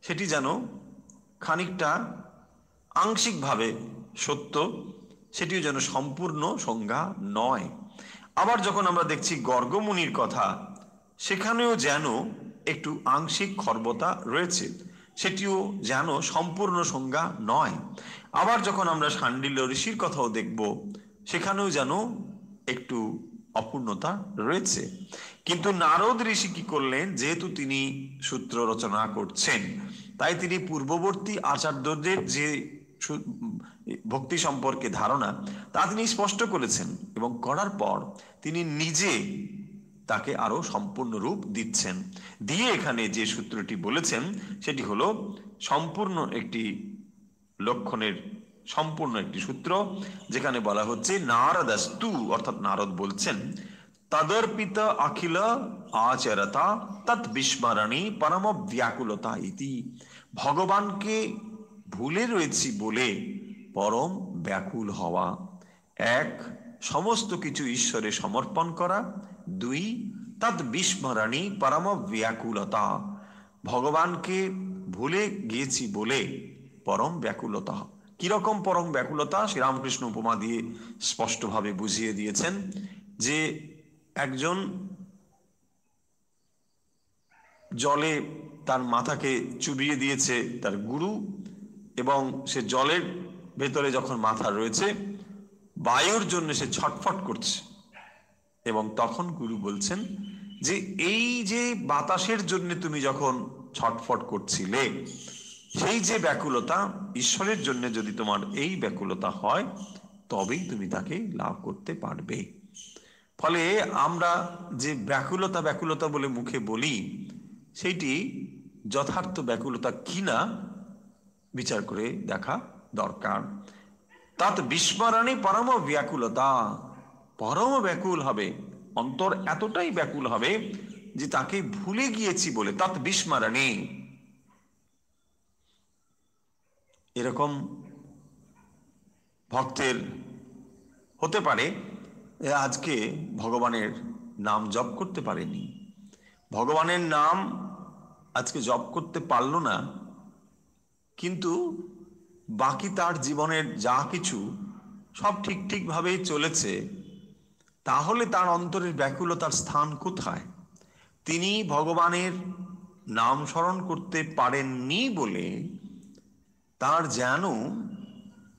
সেটি যেন খানিকটা আংশিকভাবে সত্য, সেটিও যেন সম্পূর্ণ সংজ্ঞা নয়। আবার যখন আমরা দেখছি গর্গমুনির কথা, সেখানেও যেন একটু আংশিক খর্বতা রয়েছে, সেটিও যেন সম্পূর্ণ সংজ্ঞা নয়। আবার যখন আমরা শাণ্ডিল্য ঋষির কথাও দেখব, সেখানেও যেন একটু অপূর্ণতা রয়েছে। কিন্তু নারদ ঋষি কি করলেন, যেহেতু তিনি সূত্র রচনা করছেন, তাই তিনি পূর্ববর্তী আচার্যদের যে ভক্তি সম্পর্কে ধারণা, তা তিনি স্পষ্ট করেছেন, এবং করার পর তিনি নিজে তাকে আরো সম্পূর্ণ রূপ দিচ্ছেন। দিয়ে এখানে যে সূত্রটি বলেছেন সেটি হলো সম্পূর্ণ একটি লক্ষণের সম্পূর্ণ একটি সূত্র, যেখানে বলা হচ্ছে নারদাস্তু, অর্থাৎ নারদ বলছেন, তদর্পিত অখিল আচরতা তৎ বিস্মরণী পরম ব্যাকুলতা ইতি। ভগবানকে ভুলে রয়েছি বলে পরম ব্যাকুল হওয়া। এক, সমস্ত কিছু ঈশ্বরে সমর্পণ করা। দুই, তৎ বিস্মরণী পরম ব্যাকুলতা, ভগবানকে ভুলে গিয়েছি বলে পরম ব্যাকুলতা। কিরকম পরম ব্যাকুলতা? শ্রীরামকৃষ্ণ উপমা দিয়ে স্পষ্টভাবে বুঝিয়ে দিয়েছেন যে একজন জলে তার মাথাকে চুবিয়ে দিয়েছে তার গুরু, এবং সে জলের ভেতরে যখন মাথা রয়েছে, বায়ুর জন্য সে ছটফট করছে, এবং তখন গুরু বলছেন যে এই যে বাতাসের জন্য তুমি যখন ছটফট করছিলে, সেই যে ব্যাকুলতা, ঈশ্বরের জন্য যদি তোমার এই ব্যাকুলতা হয় তবেই তুমি তাকে লাভ করতে পারবে। ফলে আমরা যে ব্যাকুলতা ব্যাকুলতা বলে মুখে বলি, সেইটি যথার্থ ব্যাকুলতা কিনা বিচার করে দেখা দরকার। তাত বিস্মরণে পরম ব্যাকুলতা, পরম ব্যাকুল হবে, অন্তর এতটাই ব্যাকুল হবে যে তাকে ভুলে গিয়েছি বলে। তাত বিস্মরণে, এরকম ভক্তের হতে পারে আজকে ভগবানের নাম জপ করতে পারেনি, ভগবানের নাম আজকে জপ করতে পারলো না, কিন্তু বাকি তার জীবনের যা কিছু সব ঠিকভাবেই চলেছে। তাহলে তার অন্তরের ব্যাকুলতার স্থান কোথায়? তিনি ভগবানের নাম স্মরণ করতে পারেননি বলে তার যেন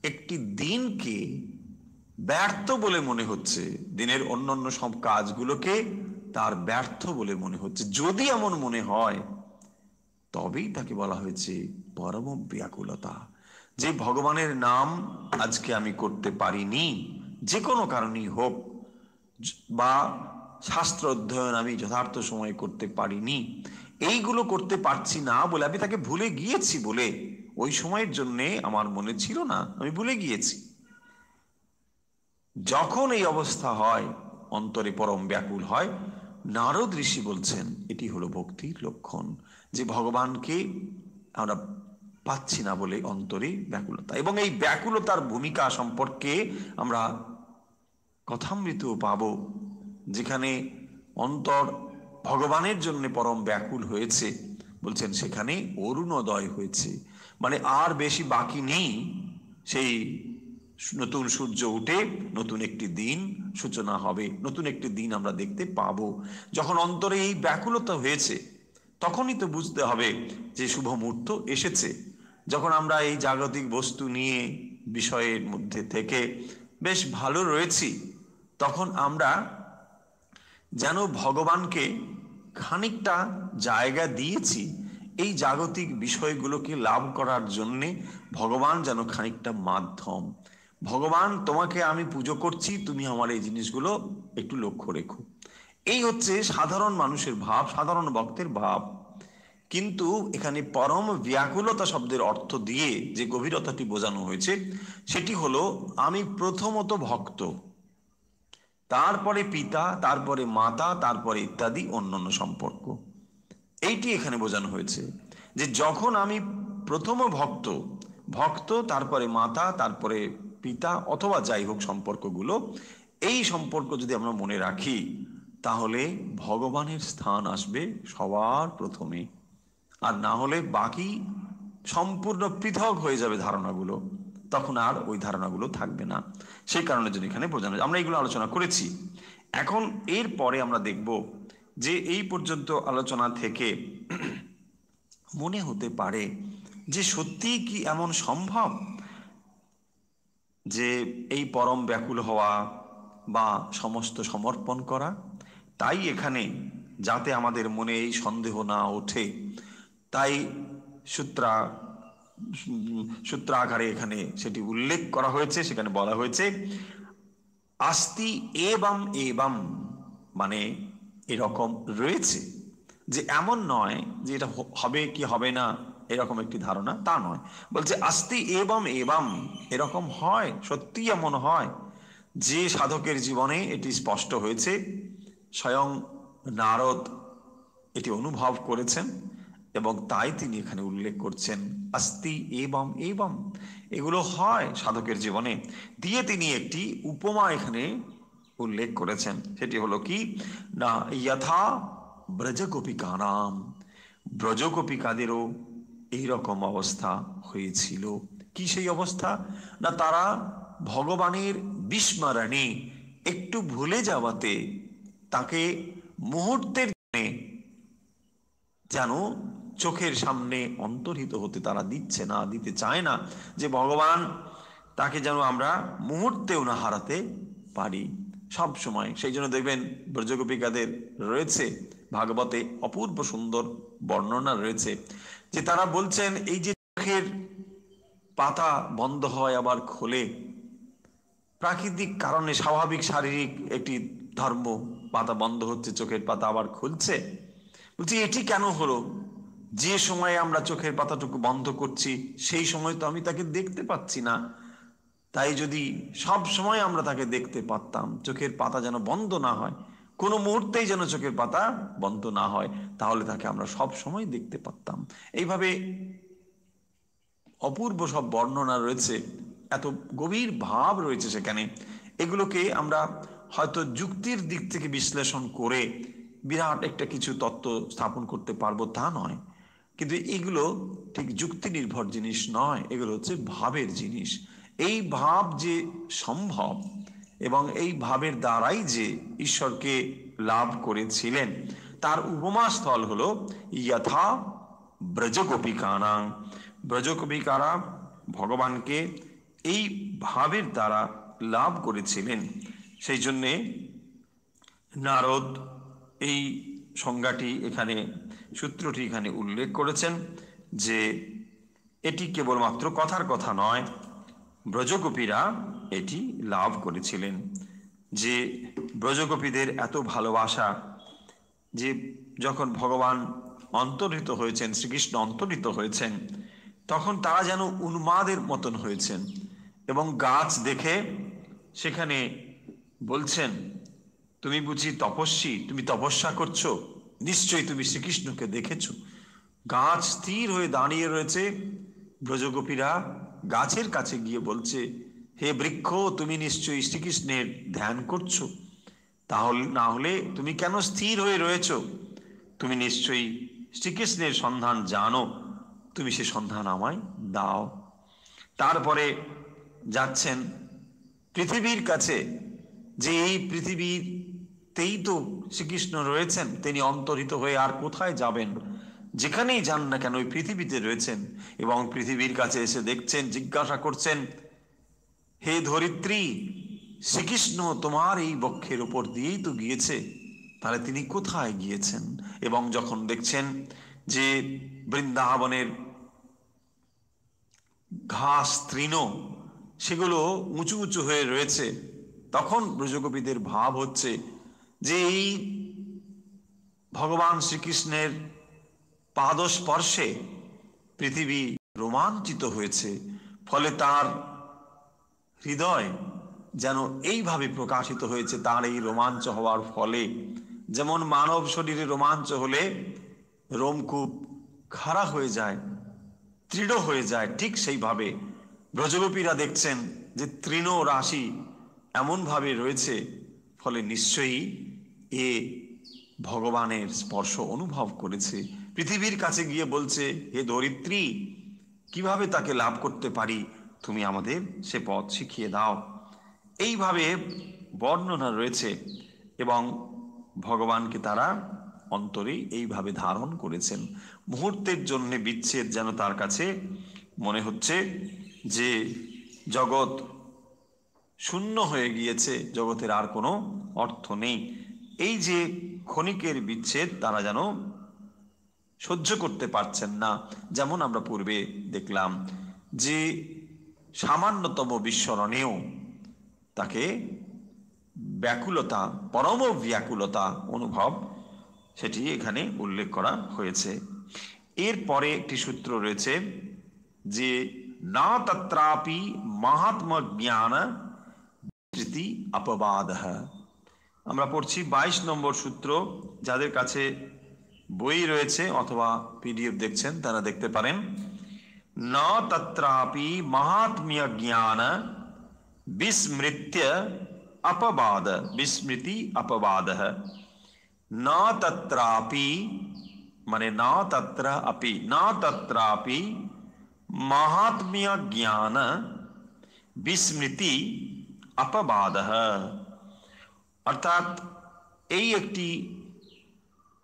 একটি দিনকে ব্যর্থ বলে মনে হচ্ছে, দিনের অন্যান্য সব কাজগুলোকে তার ব্যর্থ বলে মনে হচ্ছে। যদি এমন মনে হয় তবেই তাকে বলা হয়েছে পরম ব্যাকুলতা, যে ভগবানের নাম আজকে আমি করতে পারিনি, যে কোনো কারণেই হোক, বা শাস্ত্র অধ্যয়ন আমি যথার্থ সময়ে করতে পারিনি, এইগুলো করতে পারছি না বলে, আমি তাকে ভুলে গিয়েছি বলে, ওই সময়ের জন্যে আমার মনে ছিল না, আমি ভুলে গিয়েছি। যখন এই অবস্থা হয়, অন্তরে পরম ব্যাকুল হয়, নারদ ঋষি বলছেন এটি হলো ভক্তির লক্ষণ, যে ভগবানকে আমরা পাচ্ছি না বলে অন্তরে ব্যাকুলতা। এবং এই ব্যাকুলতার ভূমিকা সম্পর্কে আমরা কথামৃতও পাবো, যেখানে অন্তর ভগবানের জন্য পরম ব্যাকুল হয়েছে, বলছেন সেখানে অরুণোদয় হয়েছে, মানে আর বেশি বাকি নেই, সেই নতুন সূর্য উঠে নতুন একটি দিন সূচনা হবে, নতুন একটি দিন আমরা দেখতে পাবো। যখন অন্তরে এই ব্যাকুলতা হয়েছে, তখনই তো বুঝতে হবে যে শুভ মুহূর্ত এসেছে। যখন আমরা এই জাগতিক বস্তু নিয়ে বিষয়ের মধ্যে থেকে বেশ ভালো রয়েছি, তখন আমরা যেন ভগবানকে খানিকটা জায়গা দিয়েছি এই জাগতিক বিষয়গুলোকে লাভ করার জন্যে। ভগবান যেন খানিকটা মাধ্যম। ভগবান, তোমাকে আমি পুজো করছি, তুমি আমার এই জিনিসগুলো একটু লক্ষ্য রেখো। এই হচ্ছে সাধারণ মানুষের ভাব, সাধারণ ভক্তের ভাব। কিন্তু এখানে পরম ব্যাকুলতা শব্দের অর্থ দিয়ে যে গভীরতাটি বোঝানো হয়েছে, সেটি হলো আমি প্রথমত ভক্ত, তারপরে পিতা, তারপরে মাতা, তারপরে ইত্যাদি অন্যান্য সম্পর্ক। এইটি এখানে বোঝানো হয়েছে যে যখন আমি প্রথম ভক্ত, তারপরে মাতা, তারপরে পিতা, অথবা যাই হোক সম্পর্কগুলো, এই সম্পর্ক যদি আমরা মনে রাখি, তাহলে ভগবানের স্থান আসবে সবার প্রথমে। আর না হলে বাকি সম্পূর্ণ পৃথক হয়ে যাবে ধারণাগুলো, তখন আর ওই ধারণাগুলো থাকবে না। সেই কারণে যদি এখানে বোঝানো, আমরা এগুলো আলোচনা করেছি। এখন এর পরে আমরা দেখব যে এই পর্যন্ত আলোচনা থেকে মনে হতে পারে যে সত্যি কি এমন সম্ভব যে এই পরম ব্যাকুল হওয়া বা সমস্ত সমর্পণ করা? তাই এখানে, যাতে আমাদের মনে এই সন্দেহ না ওঠে, তাই সূত্রাকারে এখানে সেটি উল্লেখ করা হয়েছে। সেখানে বলা হয়েছে আস্তি এবম এবম, মানে এরকম রয়েছে, যে এমন নয় যে এটা হবে কি হবে না এরকম একটি ধারণা, তা নয়। বলছে আস্তি এবং এবং, এরকম হয়, সত্যি এমন হয় যে সাধকের জীবনে এটি স্পষ্ট হয়েছে। স্বয়ং নারদ এটি অনুভব করেছেন এবং তাই তিনি এখানে উল্লেখ করছেন আস্তি এবং এবং, এগুলো হয় সাধকের জীবনে। দিয়ে তিনি একটি উপমা এখানে উল্লেখ করেছেন, সেটি হলো কি না, যথা ব্রজগোপিকা নাম, ব্রজগোপিকাদেরও এইরকম অবস্থা হয়েছিল। কি সেই অবস্থা? না তারা ভগবানের বিস্মরণে, একটু ভুলে যাওয়াতে, তাকে মুহূর্তের যেন চোখের সামনে অন্তর্হিত হতে তারা দিতে চায় না, যে ভগবান তাকে যেন আমরা মুহূর্তেও না হারাতে পারি সব সময়। সেই জন্য দেখবেন ব্রজগোপিকাদের রয়েছে ভাগবতে অপূর্ব সুন্দর বর্ণনা রয়েছে, যে তারা বলছেন এই যে চোখের পাতা বন্ধ হয় আবার খোলে, প্রাকৃতিক কারণে, স্বাভাবিক শারীরিক একটি ধর্ম, পাতা বন্ধ হচ্ছে, চোখের পাতা আবার খুলছে। বলছি এটি কেন হলো? যে সময়ে আমরা চোখের পাতাটুকু বন্ধ করছি সেই সময় তো আমি তাকে দেখতে পাচ্ছি না। তাই যদি সব সময় আমরা তাকে দেখতে পারতাম, চোখের পাতা যেন বন্ধ না হয়, কোনো মুহূর্তেই যেন চোখের পাতা বন্ধ না হয়, তাহলে তাকে আমরা সব সময় দেখতে পারতাম। এইভাবে অপূর্ব সব বর্ণনা রয়েছে, এত গভীর ভাব রয়েছে সেখানে। এগুলোকে আমরা হয়তো যুক্তির দিক থেকে বিশ্লেষণ করে বিরাট একটা কিছু তত্ত্ব স্থাপন করতে পারবো তা নয়, কিন্তু এগুলো ঠিক যুক্তি নির্ভর জিনিস নয়, এগুলো হচ্ছে ভাবের জিনিস। এই ভাব যে সম্ভব এবং এই ভাবের দ্বারাই যে ঈশ্বরকে লাভ করেছিলেন, তার উপমা স্থল হলো যথা ব্রজগোপিকানাং, ব্রজগোপিকারা ভগবানকে এই ভাবের দ্বারা লাভ করেছিলেন। সেই জন্যে নারদ এই সংজ্ঞাটি এখানে, সূত্রটি এখানে উল্লেখ করেছেন, যে এটি কেবলমাত্র কথার কথা নয়, ব্রজগোপীরা এটি লাভ করেছিলেন। যে ব্রজগোপীদের এত ভালোবাসা, যে যখন ভগবান অন্তর্হিত হয়েছেন, শ্রীকৃষ্ণ অন্তর্হিত হয়েছেন, তখন তারা যেন উন্মাদের মতন হয়েছেন এবং গাছ দেখে সেখানে বলছেন, তুমি বুঝি তপস্বী, তুমি তপস্যা করছো, নিশ্চয়ই তুমি শ্রীকৃষ্ণকে দেখেছো। গাছ স্থির হয়ে দাঁড়িয়ে রয়েছে, ব্রজগোপীরা গাছের কাছে গিয়ে বলছে, হে বৃক্ষ, তুমি নিশ্চয়ই শ্রীকৃষ্ণের ধ্যান করছো, তাহলে না হলে তুমি কেন স্থির হয়ে রয়েছো? তুমি নিশ্চয়ই শ্রীকৃষ্ণের সন্ধান জানো, তুমি সে সন্ধান আমায় দাও। তারপরে যাচ্ছেন পৃথিবীর কাছে, যে এই পৃথিবীতেই তো শ্রীকৃষ্ণ রয়েছেন, তিনি অন্তর্হিত হয়ে আর কোথায় যাবেন? যেখানেই যান না কেন ওই পৃথিবীতে রয়েছেন। এবং পৃথিবীর কাছে এসে দেখছেন, জিজ্ঞাসা করছেন, হে ধরিত্রী, শ্রীকৃষ্ণ তোমার এই বক্ষের উপর দিয়েই তো গিয়েছে, তাহলে তিনি কোথায় গিয়েছেন? এবং যখন দেখছেন যে বৃন্দাবনের ঘাস তৃণ সেগুলো উঁচু উঁচু হয়ে রয়েছে, তখন ব্রজগোপীদের ভাব হচ্ছে যে এই ভগবান শ্রীকৃষ্ণের পাদস্পর্শে পৃথিবী রোমাঞ্চিত হয়েছে, ফলে তার হৃদয় যেন এইভাবে প্রকাশিত হয়েছে। তার এই রোমাঞ্চ হওয়ার ফলে, যেমন মানব শরীরে রোমাঞ্চ হলে রোমকূপ খাড়া হয়ে যায়, দৃঢ় হয়ে যায়, ঠিক সেইভাবে ব্রজগোপীরা দেখছেন যে তৃণ রাশি এমনভাবে রয়েছে, ফলে নিশ্চয়ই এ ভগবানের স্পর্শ অনুভব করেছে। পৃথিবীর কাছে গিয়ে বলছে, হে ধরিত্রী, কিভাবে তাকে লাভ করতে পারি, তুমি আমাদের সে পথ শিখিয়ে দাও। এইভাবে বর্ণনা রয়েছে এবং ভগবানকে তারা অন্তরে এইভাবে ধারণ করেছেন। মুহূর্তের জন্য বিচ্ছেদ যেন তার কাছে মনে হচ্ছে যে জগৎ শূন্য হয়ে গিয়েছে, জগতের আর কোনো অর্থ নেই। এই যে ক্ষণিকের বিচ্ছেদ তারা যেন সহ্য করতে পারছেন না। যেমন আমরা পূর্বে দেখলাম যে সামান্যতম বিস্মরণেও তাকে ব্যাকুলতা, পরম ব্যাকুলতা অনুভব সেটি এখানে উল্লেখ করা হয়েছে। এরপরে একটি সূত্র রয়েছে যে না তত্রাপি মাহাত্ম জ্ঞান বিস্মৃতি অপবাদঃ। আমরা পড়ছি 22 নম্বর সূত্র। যাদের কাছে বই রয়েছে অথবা পিডিএফ দেখছেন তারা দেখতে পারেন। না তত্রাপি মাহাত্ম্য জ্ঞান বিস্মৃত্য अपवाद विस्मृति अपवाद। न तत्रापि माने न तत्र अपि न तत्रापि महात्म्य ज्ञान विस्मृति अपवाद। अर्थात এই একটি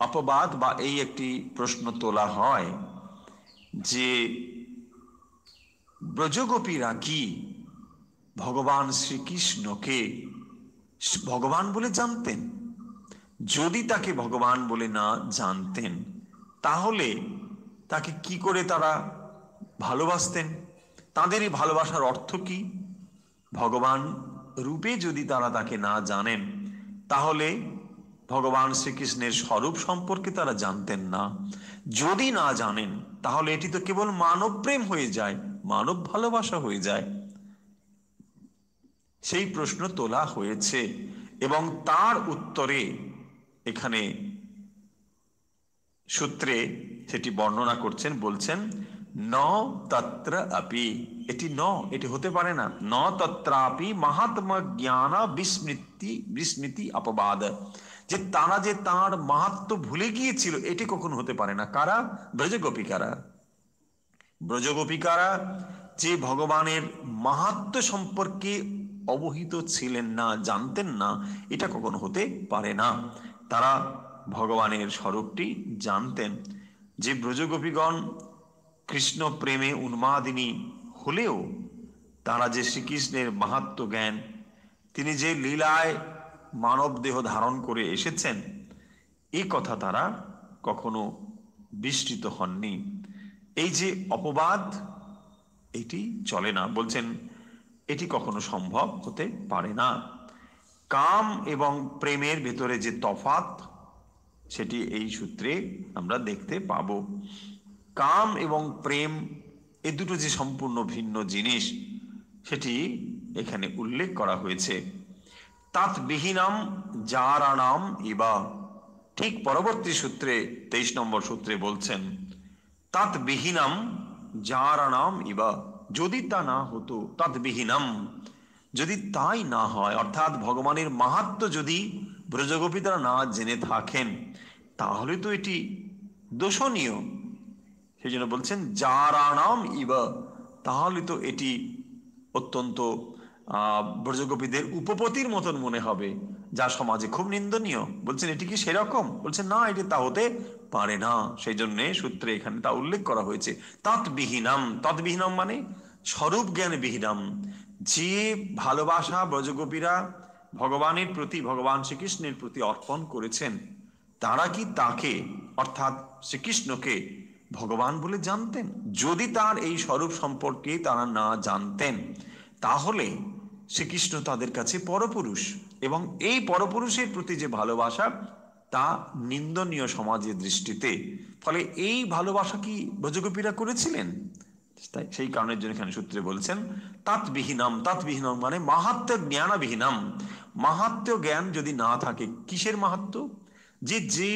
अपवाद বা এই একটি প্রশ্ন তোলা হয় যে ব্রজগোপীরা কি ভগবান শ্রীকৃষ্ণকে ভগবান বলে জানতেন? যদি তাকে ভগবান বলে না জানতেন তাহলে তাকে কি করে তারা ভালোবাসতেন? তাদের এই ভালোবাসার অর্থ কি? ভগবান রূপে যদি তারা তাকে না জানেন তাহলে ভগবান শ্রীকৃষ্ণের স্বরূপ সম্পর্কে তারা জানতেন না। যদি না জানেন তাহলে এটি তো কেবল মানব প্রেম হয়ে যায়, মানব ভালোবাসা হয়ে যায়। সেই প্রশ্ন তোলা হয়েছে এবং তার উত্তরে এখানে সূত্রে সেটি বর্ণনা করছেন, বলছেন ন তত্র আপি, এটি হতে পারে না। ন তত্রাপি মাহাত্ম জ্ঞান বিস্মৃতি অপবাদ, যে তারা যে তার মাহাত্ম্য ভুলে গিয়েছিল এটি কখনো হতে পারে না। কারা? ব্রজগোপিকারা। ব্রজগোপিকারা যে ভগবানের মাহাত্ম্য সম্পর্কে অবহিত ছিলেন না, জানতেন না, এটা কখনো হতে পারে না। তারা ভগবানের স্বরূপটি জানতেন। যে ব্রজগোপীগণ কৃষ্ণ প্রেমে উন্মাদিনী হলেও তারা যে শ্রীকৃষ্ণের মাহাত্ম্য জ্ঞান, তিনি যে লীলায় মানব দেহ ধারণ করে এসেছেন, এই কথা তারা কখনো বিস্মৃত হননি। এই যে অপবাদ, এটি চলে না। বলছেন এটি কখনো সম্ভব হতে পারে না। কাম এবং প্রেমের ভেতরে যে তফাৎ সেটি এই সূত্রে আমরা দেখতে পাব। কাম এবং প্রেম এ দুটো যে সম্পূর্ণ ভিন্ন জিনিস সেটি এখানে উল্লেখ করা হয়েছে। তাৎ বিহীনাম জারাণাম ইবা, ঠিক পরবর্তী সূত্রে 23 নম্বর সূত্রে বলছেন তাৎ বিহীনাম জারাণাম ইবা, যদি তা না হতো, তাৎ বিহীনাম, যদি তাই না হয়, অর্থাৎ ভগবানের মাহাত্ম্য যদি ব্রজগোপীরা না জেনে থাকেন তাহলে তো এটি দোষণীয়। সেই জন্য বলছেন জারাণাম ইবা, তাহলে তো এটি অত্যন্ত ব্রজগোপীদের উপপতির মতন মনে হবে, যা সমাজে খুব নিন্দনীয়। বলছেন এটি কি সেরকম? বলছেন না, এটি তা হতে পারে না। সেই জন্য সূত্রে এখানে তা উল্লেখ করা হয়েছে। তৎবিহীনাম, তৎবিহীনাম মানে স্বরূপ জ্ঞান বিহীনাম, যে ভালোবাসা ব্রজগোপীরা ভগবানের প্রতি, ভগবান শ্রীকৃষ্ণের প্রতি অর্পণ করেছেন, তারা কি তাকে অর্থাৎ শ্রীকৃষ্ণকে ভগবান বলে জানতেন? যদি তার এই স্বরূপ সম্পর্কে তারা না জানতেন তাহলে শ্রীকৃষ্ণ তাদের কাছে পরপুরুষ, এবং এই পরপুরুষের প্রতি যে ভালোবাসা তা নিন্দনীয় সমাজের দৃষ্টিতে। ফলে এই ভালোবাসা কি ব্রজগোপীরা করেছিলেন? তাই সেই কারণের জন্য এখানে সূত্রে বলছেন তাৎবিহীনাম, তাৎবিহীনাম মানে মাহাত্ম্য জ্ঞানবিহীনাম। মাহাত্ম্য জ্ঞান যদি না থাকে, কিসের মাহাত্ম্য? যে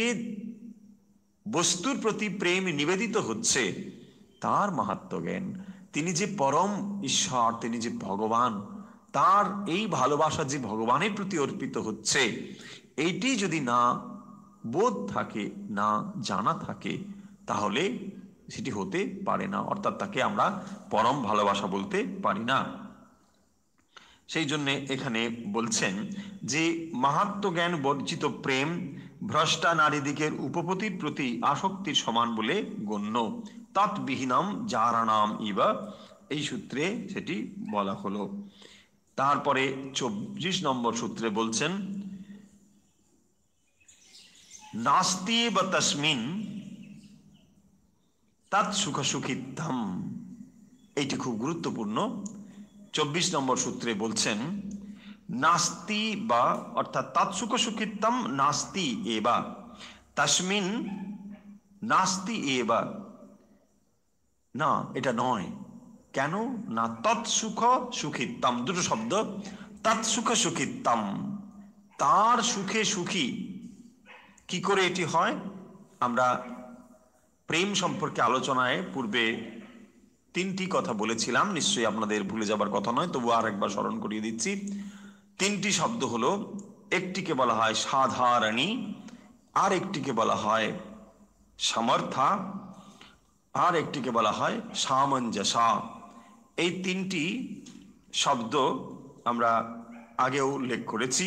বস্তুর প্রতি প্রেম নিবেদিত হচ্ছে তার মাহাত্ম্য জ্ঞান, তিনি যে পরম ঈশ্বর, তিনি যে ভগবান, তার এই ভালোবাসা যে ভগবানের প্রতি অর্পিত হচ্ছে, এইটি যদি না বোধ থাকে, না জানা থাকে, তাহলে সেটি হতে পারে না। অর্থাৎ তাকে আমরা পরম ভালোবাসা বলতে পারি না। সেই জন্য এখানে বলছেন যে মাহাত্ম্য জ্ঞান বর্জিত প্রেম ভ্রষ্টা নারীদিগের উপপতির প্রতি আসক্তির সমান বলে গণ্য। তৎবিহীনাম জারাণাম ইবা, এই সূত্রে সেটি বলা হলো। তারপরে 24 নম্বর সূত্রে বলছেন নাস্তি বা তস্মিন তৎ সুখ সুখিত্তম, এইটি খুব গুরুত্বপূর্ণ। 24 নম্বর সূত্রে বলছেন নাস্তি বা অর্থাৎ তৎ সুখ সুখিত্তম নাস্তি এবা, তাসমিন নাস্তি এবা, না এটা নয়। কেন না? তৎসুখ সুখিত্তম, দুটো শব্দ, তৎসুখ সুখিত্তম, তার সুখে সুখী। কি করে এটি হয়? আমরা প্রেম সম্পর্কে আলোচনায় পূর্বে তিনটি কথা বলেছিলাম, নিশ্চয়ই আপনাদের ভুলে যাবার কথা নয়, তবু আর একবার স্মরণ করিয়ে দিচ্ছি। তিনটি শব্দ হলো, একটিকে বলা হয় সাধারণী, আর একটিকে বলা হয় সমর্থা, আর একটিকে বলা হয় সামঞ্জস্য। এই তিনটি শব্দ আমরা আগেও উল্লেখ করেছি,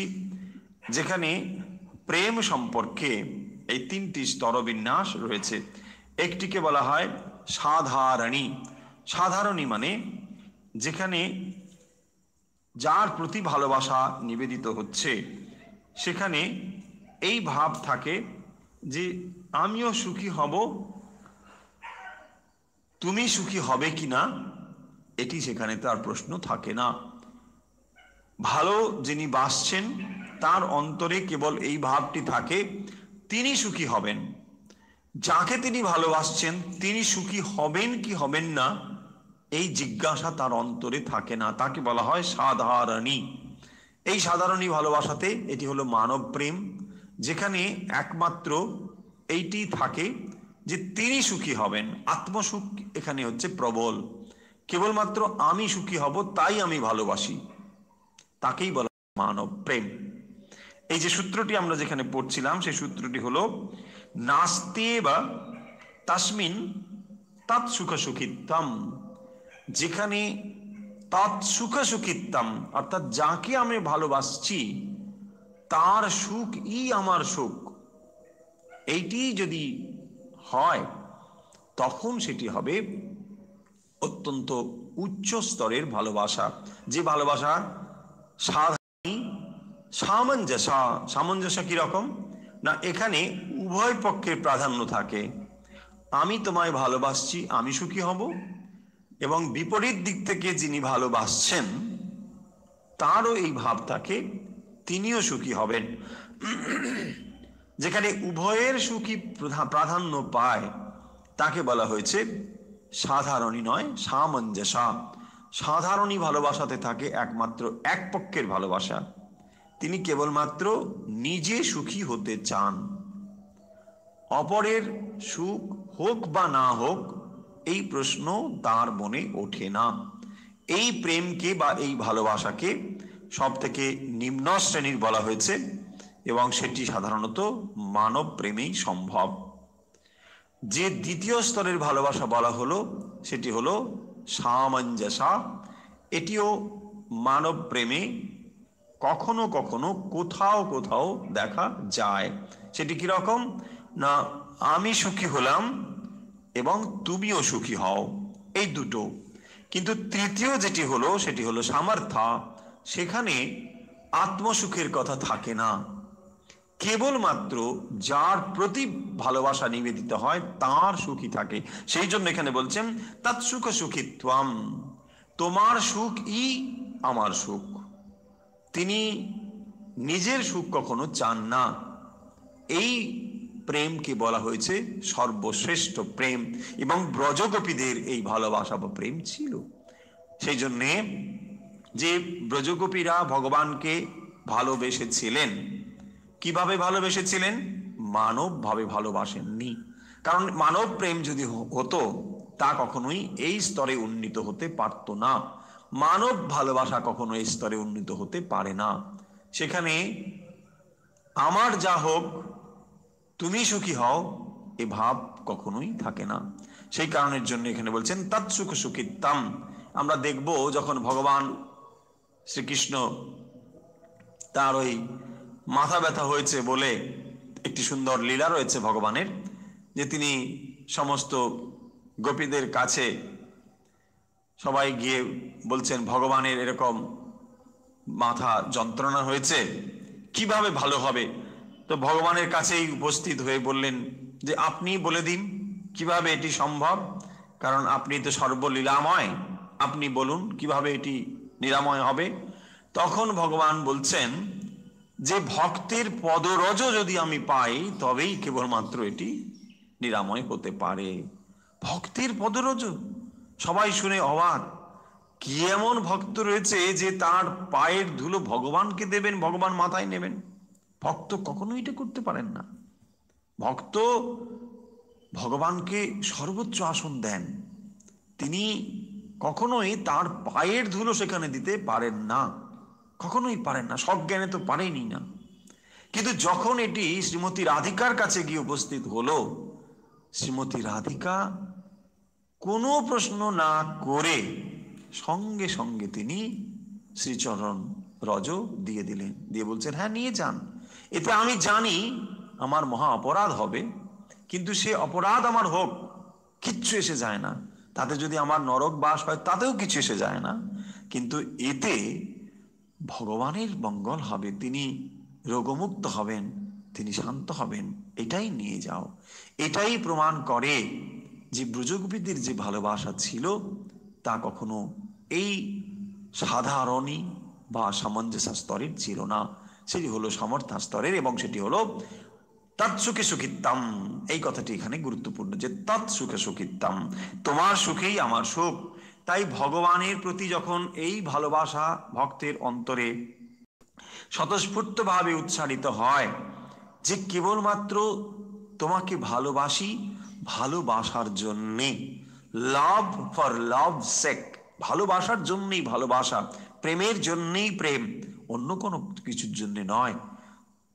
যেখানে প্রেম সম্পর্কে এই তিনটি স্তরবিন্যাস রয়েছে। একটিকে বলা হয় সাধারণী। সাধারণী মানে যেখানে যার প্রতি ভালোবাসা নিবেদিত হচ্ছে সেখানে এই ভাব থাকে যে আমিও সুখী হব, তুমি সুখী হবে কিনা এটি সেখানে তার প্রশ্ন থাকে না। ভালো যিনি বাসছেন তার অন্তরে কেবল এই ভাবটি থাকে তিনি সুখী হবেন। যাকে তিনি ভালোবাসছেন তিনি সুখী হবেন কি হবেন না এই জিজ্ঞাসা তার অন্তরে থাকে না, তাকে বলা হয় সাধারণী। এই সাধারণী ভালোবাসাতে, এটি হলো মানব প্রেম, যেখানে একমাত্র এইটি থাকে যে তিনি সুখী হবেন। আত্মসুখ এখানে হচ্ছে প্রবল, কেবলমাত্র আমি সুখী হব তাই আমি ভালোবাসি, তাকেই বলা মানব প্রেম। এই যে সূত্রটি আমরা যেখানে পড়ছিলাম সেই সূত্রটি হলো নাস্তি বা তাসমিন তৎসুখ সুখিত্তম, যেখানে তৎসুখ সুখিত্তম অর্থাৎ যাকে আমি ভালোবাসছি তার সুখ ই আমার সুখ, এইটি যদি হয় তখন সেটি হবে অত্যন্ত উচ্চ স্তরের ভালোবাসা। যে ভালোবাসা সাধারণ সামঞ্জস্য। সামঞ্জস্য কিরকম না, এখানে উভয় পক্ষের প্রাধান্য থাকে। আমি তোমায় ভালোবাসছি, আমি সুখী হব, এবং বিপরীত দিক থেকে যিনি ভালোবাসছেন তারও এই ভাব থাকে তিনিও সুখী হবেন। যেখানে উভয়ের সুখী প্রাধান্য পায় তাকে বলা হয়েছে সাধারণী নয় সামঞ্জস্য। সাধারণী ভালোবাসাতে থাকে একমাত্র এক পক্ষের ভালোবাসা, তিনি কেবলমাত্র নিজে সুখী হতে চান, অপরের সুখ হোক বা না হোক এই প্রশ্ন তার মনে ওঠে না। এই প্রেমকে বা এই ভালোবাসাকে সব থেকে নিম্ন শ্রেণীর বলা হয়েছে, এবং সেটি সাধারণত মানব প্রেমেই সম্ভব। যে দ্বিতীয় স্তরের ভালোবাসা বলা হলো সেটি হলো সামঞ্জস্য। এটিও মানব প্রেমে কখনো কখনো কোথাও কোথাও দেখা যায়। সেটি কিরকম না, আমি সুখী হলাম এবং তুমিও সুখী হও, এই দুটো। কিন্তু তৃতীয় যেটি হলো সেটি হলো সামর্থ্য। সেখানে আত্মসুখের কথা থাকে না, কেবলমাত্র যার প্রতি ভালোবাসা নিবেদিত হয় তার সুখী থাকে। সেই জন্য এখানে বলছেন তৎসুখ সুখিত্বম, তোমার সুখ ই আমার সুখ। তিনি নিজের সুখ কখনো চান না। এই প্রেমকে বলা হয়েছে সর্বশ্রেষ্ঠ প্রেম, এবং ব্রজগোপীদের এই ভালোবাসা বা প্রেম ছিল। সেই জন্যে যে ব্রজগোপীরা ভগবানকে ভালোবেসেছিলেন, কিভাবে ভালোবেসেছিলেন? মানব ভাবে ভালোবাসেননি, কারণ মানব প্রেম যদি হতো তা কখনোই এই স্তরে উন্নীত হতে পারত না। মানব ভালোবাসা কখনো এই স্তরে উন্নীত হতে পারে না। সেখানে আমার যা হোক তুমি সুখী হও এ ভাব কখনোই থাকে না। সেই কারণের জন্য এখানে বলছেন তৎসুখ সুখিত্তম। আমরা দেখব যখন ভগবান শ্রীকৃষ্ণ তার ওই মাথা ব্যথা হয়েছে বলে একটি সুন্দর লীলা রয়েছে ভগবানের, যে তিনি সমস্ত গোপীদের কাছে সবাই গিয়ে বলছেন ভগবানের এরকম মাথা যন্ত্রণা হয়েছে, কিভাবে ভালো হবে? তো ভগবানের কাছেই উপস্থিত হয়ে বললেন যে আপনি বলে দিন কিভাবে এটি সম্ভব, কারণ আপনি তো সর্বলীলাময়, আপনি বলুন কিভাবে এটি নিরাময় হবে। তখন ভগবান বলছেন যে ভক্তের পদরজ যদি আমি পাই তবেই কেবলমাত্র এটি নিরাময় হতে পারে। ভক্তের পদরজ, সবাই শুনে অবাক। কি এমন ভক্ত রয়েছে যে তার পায়ের ধুলো ভগবানকে দেবেন, ভগবান মাথায় নেবেন? ভক্ত কখনোই এটা করতে পারেন না। ভক্ত ভগবানকে সর্বোচ্চ আসন দেন, তিনি কখনোই তার পায়ের ধুলো সেখানে দিতে পারেন না, কখনোই পারেন না, সজ্ঞানে তো পারেনি না। কিন্তু যখন এটি শ্রীমতী রাধিকার কাছে গিয়ে উপস্থিত হলো, শ্রীমতী রাধিকা কোনো প্রশ্ন না করে সঙ্গে সঙ্গে তিনি শ্রীচরণ রজ দিয়ে দিলেন, দিয়ে বলছেন, হ্যাঁ নিয়ে যান। এতে আমি জানি আমার মহা অপরাধ হবে, কিন্তু সে অপরাধ আমার হোক, কিচ্ছু এসে যায় না। তাতে যদি আমার নরক বাস হয় তাতেও কিছু এসে যায় না, কিন্তু এতে ভগবানের মঙ্গল হবে, তিনি রোগমুক্ত হবেন, তিনি শান্ত হবেন, এটাই নিয়ে যাও। এটাই প্রমাণ করে যে ব্রজগোপীদের যে ভালোবাসা ছিল তা কখনো এই সাধারণই বা সামঞ্জস্য স্তরের ছিল না, সেটি হলো সামর্থ্য স্তরের, এবং সেটি হলো তৎসুখে সুখিতাম। এই কথাটি এখানে গুরুত্বপূর্ণ, যে তৎসুখে সুখিতাম, তোমার সুখেই আমার সুখ। তাই ভগবানের প্রতি যখন এই ভালোবাসা ভক্তের অন্তরে স্বতঃস্ফূর্তভাবে উচ্চারিত হয় যে কেবলমাত্র তোমাকে ভালোবাসি ভালোবাসার জন্যে, লাভ ফর লাভ সেক, ভালোবাসার জন্যই ভালোবাসা, প্রেমের জন্যই প্রেম, অন্য কোনো কিছুর জন্য নয়,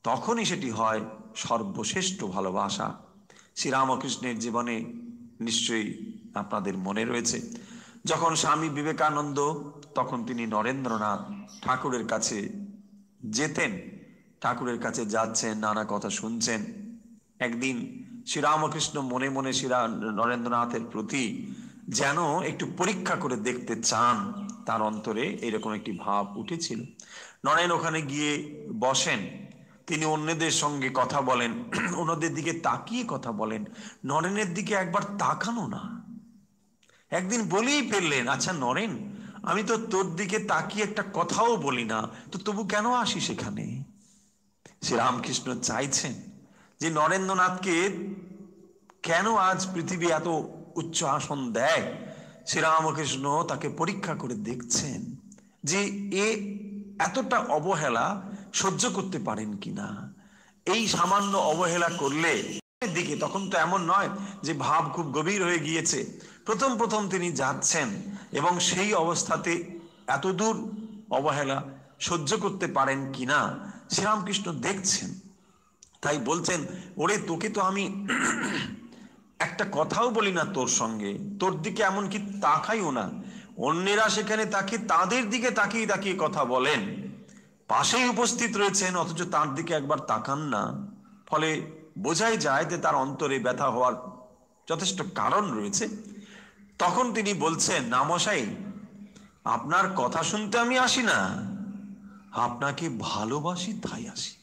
তখনই সেটি হয় সর্বশ্রেষ্ঠ ভালোবাসা। শ্রীরামকৃষ্ণের জীবনে নিশ্চয়ই আপনাদের মনে রয়েছে, যখন স্বামী বিবেকানন্দ, তখন তিনি নরেন্দ্রনাথ ঠাকুরের কাছে যেতেন, ঠাকুরের কাছে যাচ্ছেন, নানা কথা শুনছেন। একদিন শ্রীরামকৃষ্ণ মনে মনে নরেন্দ্রনাথের প্রতি যেন একটু পরীক্ষা করে দেখতে চান, তার অন্তরে এরকম একটি ভাব উঠেছিল। নরেন ওখানে গিয়ে বসেন, তিনি অন্যদের সঙ্গে কথা বলেন, অন্যদের দিকে তাকিয়ে কথা বলেন, নরেনের দিকে একবার তাকানো না। একদিন বলেই ফেললেন, আচ্ছা নরেন, আমি তো তোর দিকে তাকিয়ে একটা কথাও বলি না, তো তবু কেন আসিস এখানে? শ্রীরামকৃষ্ণ চাইছেন যে নরেন্দ্রনাথকে কেন আজ পৃথিবী এত উচ্চ আসন দেয়। শ্রীরামকৃষ্ণ তাকে পরীক্ষা করে দেখছেন যে এ এতটা অবহেলা সহ্য করতে পারেন কিনা। এই সামান্য অবহেলা করলে দিকে, তখন তো এমন নয় যে ভাব খুব গভীর হয়ে গিয়েছে, প্রথম প্রথম তিনি যাচ্ছেন, এবং সেই অবস্থাতে এতদূর অবহেলা সহ্য করতে পারেন কিনা শ্রীরামকৃষ্ণ দেখছেন। তাই বলছেন, ওরে তোকে তো আমি একটা কথাও বলি না তোর সঙ্গে, তোর দিকে এমনকি তাকাইও না, অন্যেরা সেখানে তাকে তাদের দিকে তাকিয়ে তাকিয়ে কথা বলেন, পাশেই উপস্থিত রয়েছেন অথচ তার দিকে একবার তাকান না, ফলে বোঝাই যায় যে তার অন্তরে ব্যথা হওয়ার যথেষ্ট কারণ রয়েছে। তখন তিনি বলছেন, না মশাই, আপনার কথা শুনতে আমি আসি না, আপনাকে ভালোবাসি তাই আসি।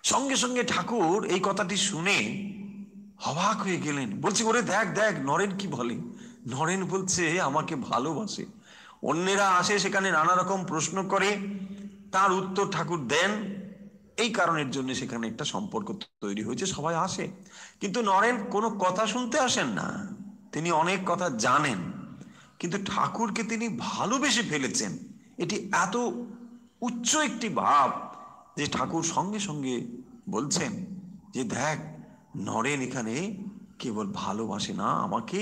সঙ্গে সঙ্গে ঠাকুর এই কথাটি শুনে অবাক হয়ে গেলেন, বলছে, ওরে দেখ দেখ নরেন কি বলে। নরেন বলছে আমাকে ভালোবাসে। অন্যেরা আসে সেখানে নানা রকম প্রশ্ন করে, তার উত্তর ঠাকুর দেন, এই কারণের জন্য সেখানে একটা সম্পর্ক তৈরি হয়েছে, সবাই আসে। কিন্তু নরেন কোনো কথা শুনতে আসেন না, তিনি অনেক কথা জানেন, কিন্তু ঠাকুরকে তিনি ভালোবেসে ফেলেছেন। এটি এত উচ্চ একটি ভাব যে ঠাকুর সঙ্গে সঙ্গে বলছেন যে দেখ, নরেন এখানে কেবল ভালোবাসে না, আমাকে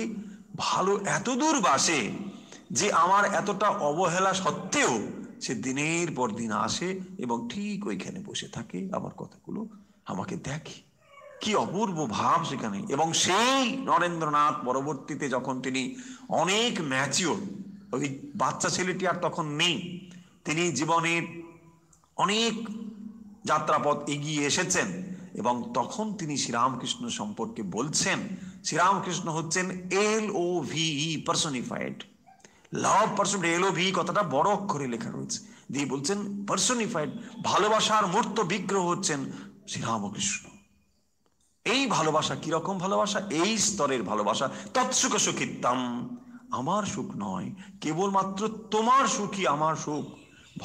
ভালো এতদূর বাসে যে আমার এতটা অবহেলা সত্ত্বেও সে দিনের পর দিন আসে এবং ঠিক ওইখানে বসে থাকে, আমার কথাগুলো আমাকে দেখে। কি অপূর্ব ভাব সেখানে। এবং সেই নরেন্দ্রনাথ পরবর্তীতে যখন তিনি অনেক ম্যাচিওর, ওই বাচ্চা ছেলেটি আর তখন নেই, তিনি জীবনের অনেক যাত্রাপথ এগিয়ে এসেছেন, এবং তখন তিনি শ্রীরামকৃষ্ণ সম্পর্কে বলছেন, শ্রীরামকৃষ্ণ হচ্ছেন LOVE পার্সনিফাইড, লাভ পার্সন। LOVE কথাটা বড় অক্ষরে লেখা রয়েছে, দিয়ে বলছেন পার্সনিফাইড, ভালোবাসার মূর্ত বিগ্রহ হচ্ছেন শ্রীরামকৃষ্ণ। এই ভালোবাসা কিরকম ভালোবাসা? এই স্তরের ভালোবাসা, তৎসুখ সুখিতাম, আমার সুখ নয়, কেবলমাত্র তোমার সুখই আমার সুখ।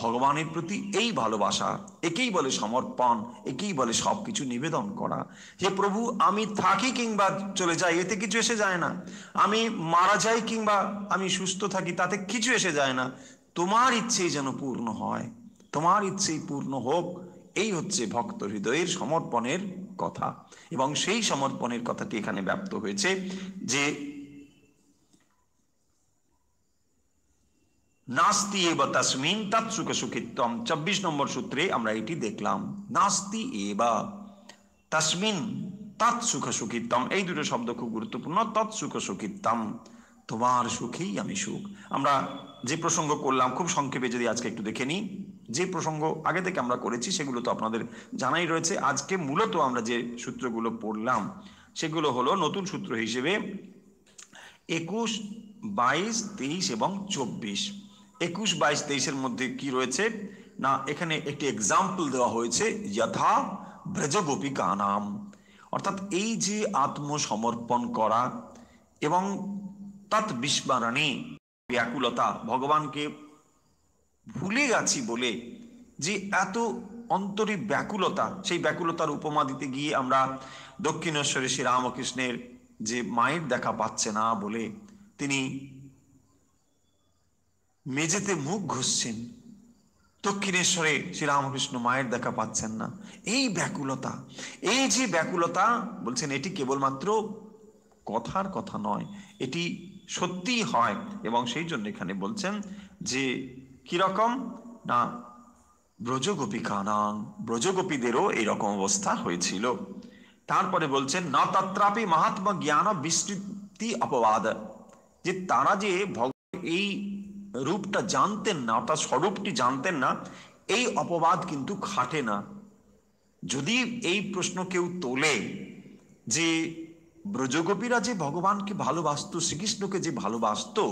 ভগবানের প্রতি এই ভালোবাসা, একেই বলে সমর্পণ, একেই বলে সব কিছু নিবেদন করা। হে প্রভু, আমি থাকি কিংবা চলে যাই এতে কিছু এসে যায় না, আমি মারা যাই কিংবা আমি সুস্থ থাকি তাতে কিছু এসে যায় না, তোমার ইচ্ছেই যেন পূর্ণ হয়, তোমার ইচ্ছেই পূর্ণ হোক। এই হচ্ছে ভক্ত হৃদয়ের সমর্পণের কথা। এবং সেই সমর্পণের কথাটি এখানে ব্যক্ত হয়েছে যে নাস্তি এবা তাসমিন তৎ সুখ সুখিত্বম। ২৪ নম্বর সূত্রে আমরা এটি দেখলাম, নাস্তি এবা তাসমিন তৎ সুখ সুখিত্বম। এই দুটো শব্দ খুব গুরুত্বপূর্ণ। তৎ সুখ সুখিত্তম, তোমার সুখেই আমি সুখ। আমরা যে প্রসঙ্গ করলাম খুব সংক্ষেপে যদি আজকে একটু দেখে নিই, যে প্রসঙ্গ আগে থেকে আমরা করেছি সেগুলো তো আপনাদের জানাই রয়েছে। আজকে মূলত আমরা যে সূত্রগুলো পড়লাম সেগুলো হলো নতুন সূত্র হিসেবে ২১, ২২, ২৩ এবং ২৪। ২১, ২২, ২৩-এর মধ্যে কি রয়েছে না, এখানে একটি এক্সাম্পল দেওয়া হয়েছে, যথা ব্রজগোপিকা নাম, অর্থাৎ এই যে আত্মসমর্পণ করা এবং তৎ বিস্মরণে ব্যাকুলতা, ভগবানকে ভুলে গেছি বলে যে এত অন্তরে ব্যাকুলতা, সেই ব্যাকুলতার উপমা দিতে গিয়ে আমরা দক্ষিণেশ্বরে শ্রীরামকৃষ্ণের যে মায়ের দেখা পাচ্ছে না বলে তিনি মেঝেতে মুখ ঘষছেন, দক্ষিণেশ্বরে শ্রীরামকৃষ্ণ মায়ের দেখা পাচ্ছেন না, এই ব্যাকুলতা, এই যে ব্যাকুলতা বলছেন এটি কেবলমাত্র কথার কথা নয়, এটি সত্যিই হয়। এবং সেই জন্য এখানে বলছেন যে কিরকম না, ব্রজগোপিকানাং, ব্রজগোপীদেরও এইরকম অবস্থা হয়েছিল। তারপরে বলছেন না তত্রাপি মহাত্মা জ্ঞান বিস্তৃতি অপবাদ, যে তারা যে ভগবানের এই রূপটা জানতেন না, অর্থাৎ স্বরূপটি জানতেন না, এই অপবাদ কিন্তু খাটে না। যদি এই প্রশ্ন কেউ তোলে যে ব্রজগোপীরা যে ভগবানকে ভালোবাসতো, শ্রীকৃষ্ণকে যে ভালোবাসতো,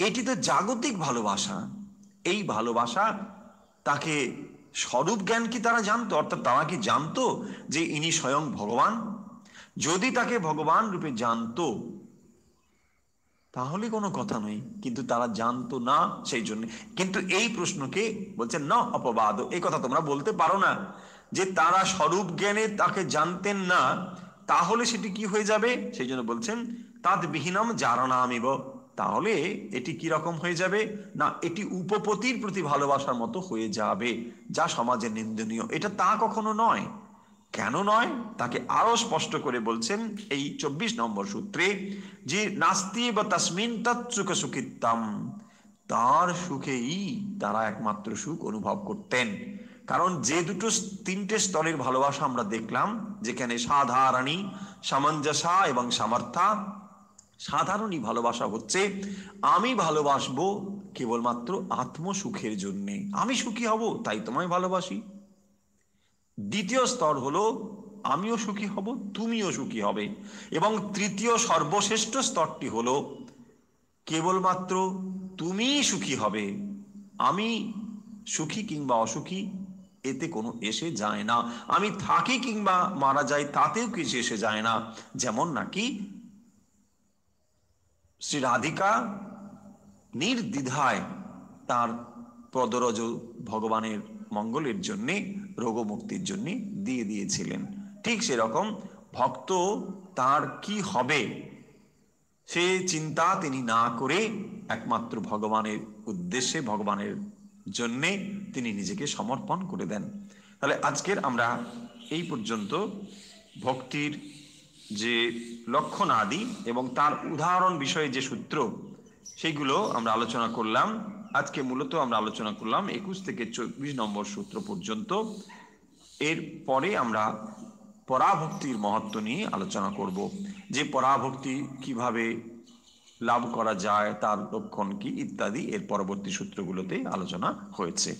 এটি তো জাগতিক ভালোবাসা, এই ভালোবাসা তাকে স্বরূপ জ্ঞান কি তারা জানতো, অর্থাৎ তারা কি জানতো যে ইনি স্বয়ং ভগবান? যদি তাকে ভগবান রূপে জানতো তাহলে কোনো কথা নয়, কিন্তু তারা জানতো না, সেই জন্য। কিন্তু এই প্রশ্নকে বলছেন না অপবাদ, এই কথা তোমরা বলতে পারো না যে তারা স্বরূপ জ্ঞানে তাকে জানতেন না, তাহলে সেটি কি হয়ে যাবে, সেই জন্য বলছেন তাদ বিহীনম জারণামিব, তাহলে এটি কি রকম হয়ে যাবে না, এটি উপপতির প্রতি ভালোবাসার মতো হয়ে যাবে, যা সমাজে নিন্দনীয়। এটা তা কখনো নয়। কেন নয় তাকে আরো স্পষ্ট করে বলছেন এই ২৪ নম্বর সূত্রে, যে নাস্তি বা তাসমিন তৎ সুখ সুখিত্তম, তার সুখেই তারা একমাত্র সুখ অনুভব করতেন। কারণ যে দুটো তিনটে স্তরের ভালোবাসা আমরা দেখলাম, যেখানে সাধারণী, সামঞ্জসা এবং সামর্থ্যা। সাধারণী ভালোবাসা হচ্ছে আমি ভালোবাসবো কেবলমাত্র আত্মসুখের জন্যে, আমি সুখী হব তাই তোমায় ভালোবাসি। দ্বিতীয় স্তর হলো আমিও সুখী হব, তুমিও সুখী হবে। এবং তৃতীয় সর্বশ্রেষ্ঠ স্তরটি হলো কেবলমাত্র তুমিই সুখী হবে, আমি সুখী কিংবা অসুখী এতে কোনো এসে যায় না, আমি থাকি কিংবা মারা যাই তাতেও কিছু এসে যায় না। যেমন নাকি শ্রী রাধিকা নির্দ্বিধায় তার পদরজ ভগবানের মঙ্গলের জন্যে, রোগমুক্তির জন্যে দিয়ে দিয়েছিলেন, ঠিক সেরকম ভক্ত তার কি হবে সে চিন্তা তিনি না করে একমাত্র ভগবানের উদ্দেশ্যে, ভগবানের জন্যে তিনি নিজেকে সমর্পণ করে দেন। তাহলে আজকের আমরা এই পর্যন্ত ভক্তির যে লক্ষণ আদি এবং তার উদাহরণ বিষয়ে যে সূত্র সেইগুলো আমরা আলোচনা করলাম। আজকে মূলত আমরা আলোচনা করলাম ২১ থেকে ২৪ নম্বর সূত্র পর্যন্ত। এর পরে আমরা পরাভক্তির মহত্ব নিয়ে আলোচনা করব, যে পরাভক্তি কিভাবে লাভ করা যায়, তার লক্ষণ কি ইত্যাদি এর পরবর্তী সূত্রগুলোতে আলোচনা হয়েছে।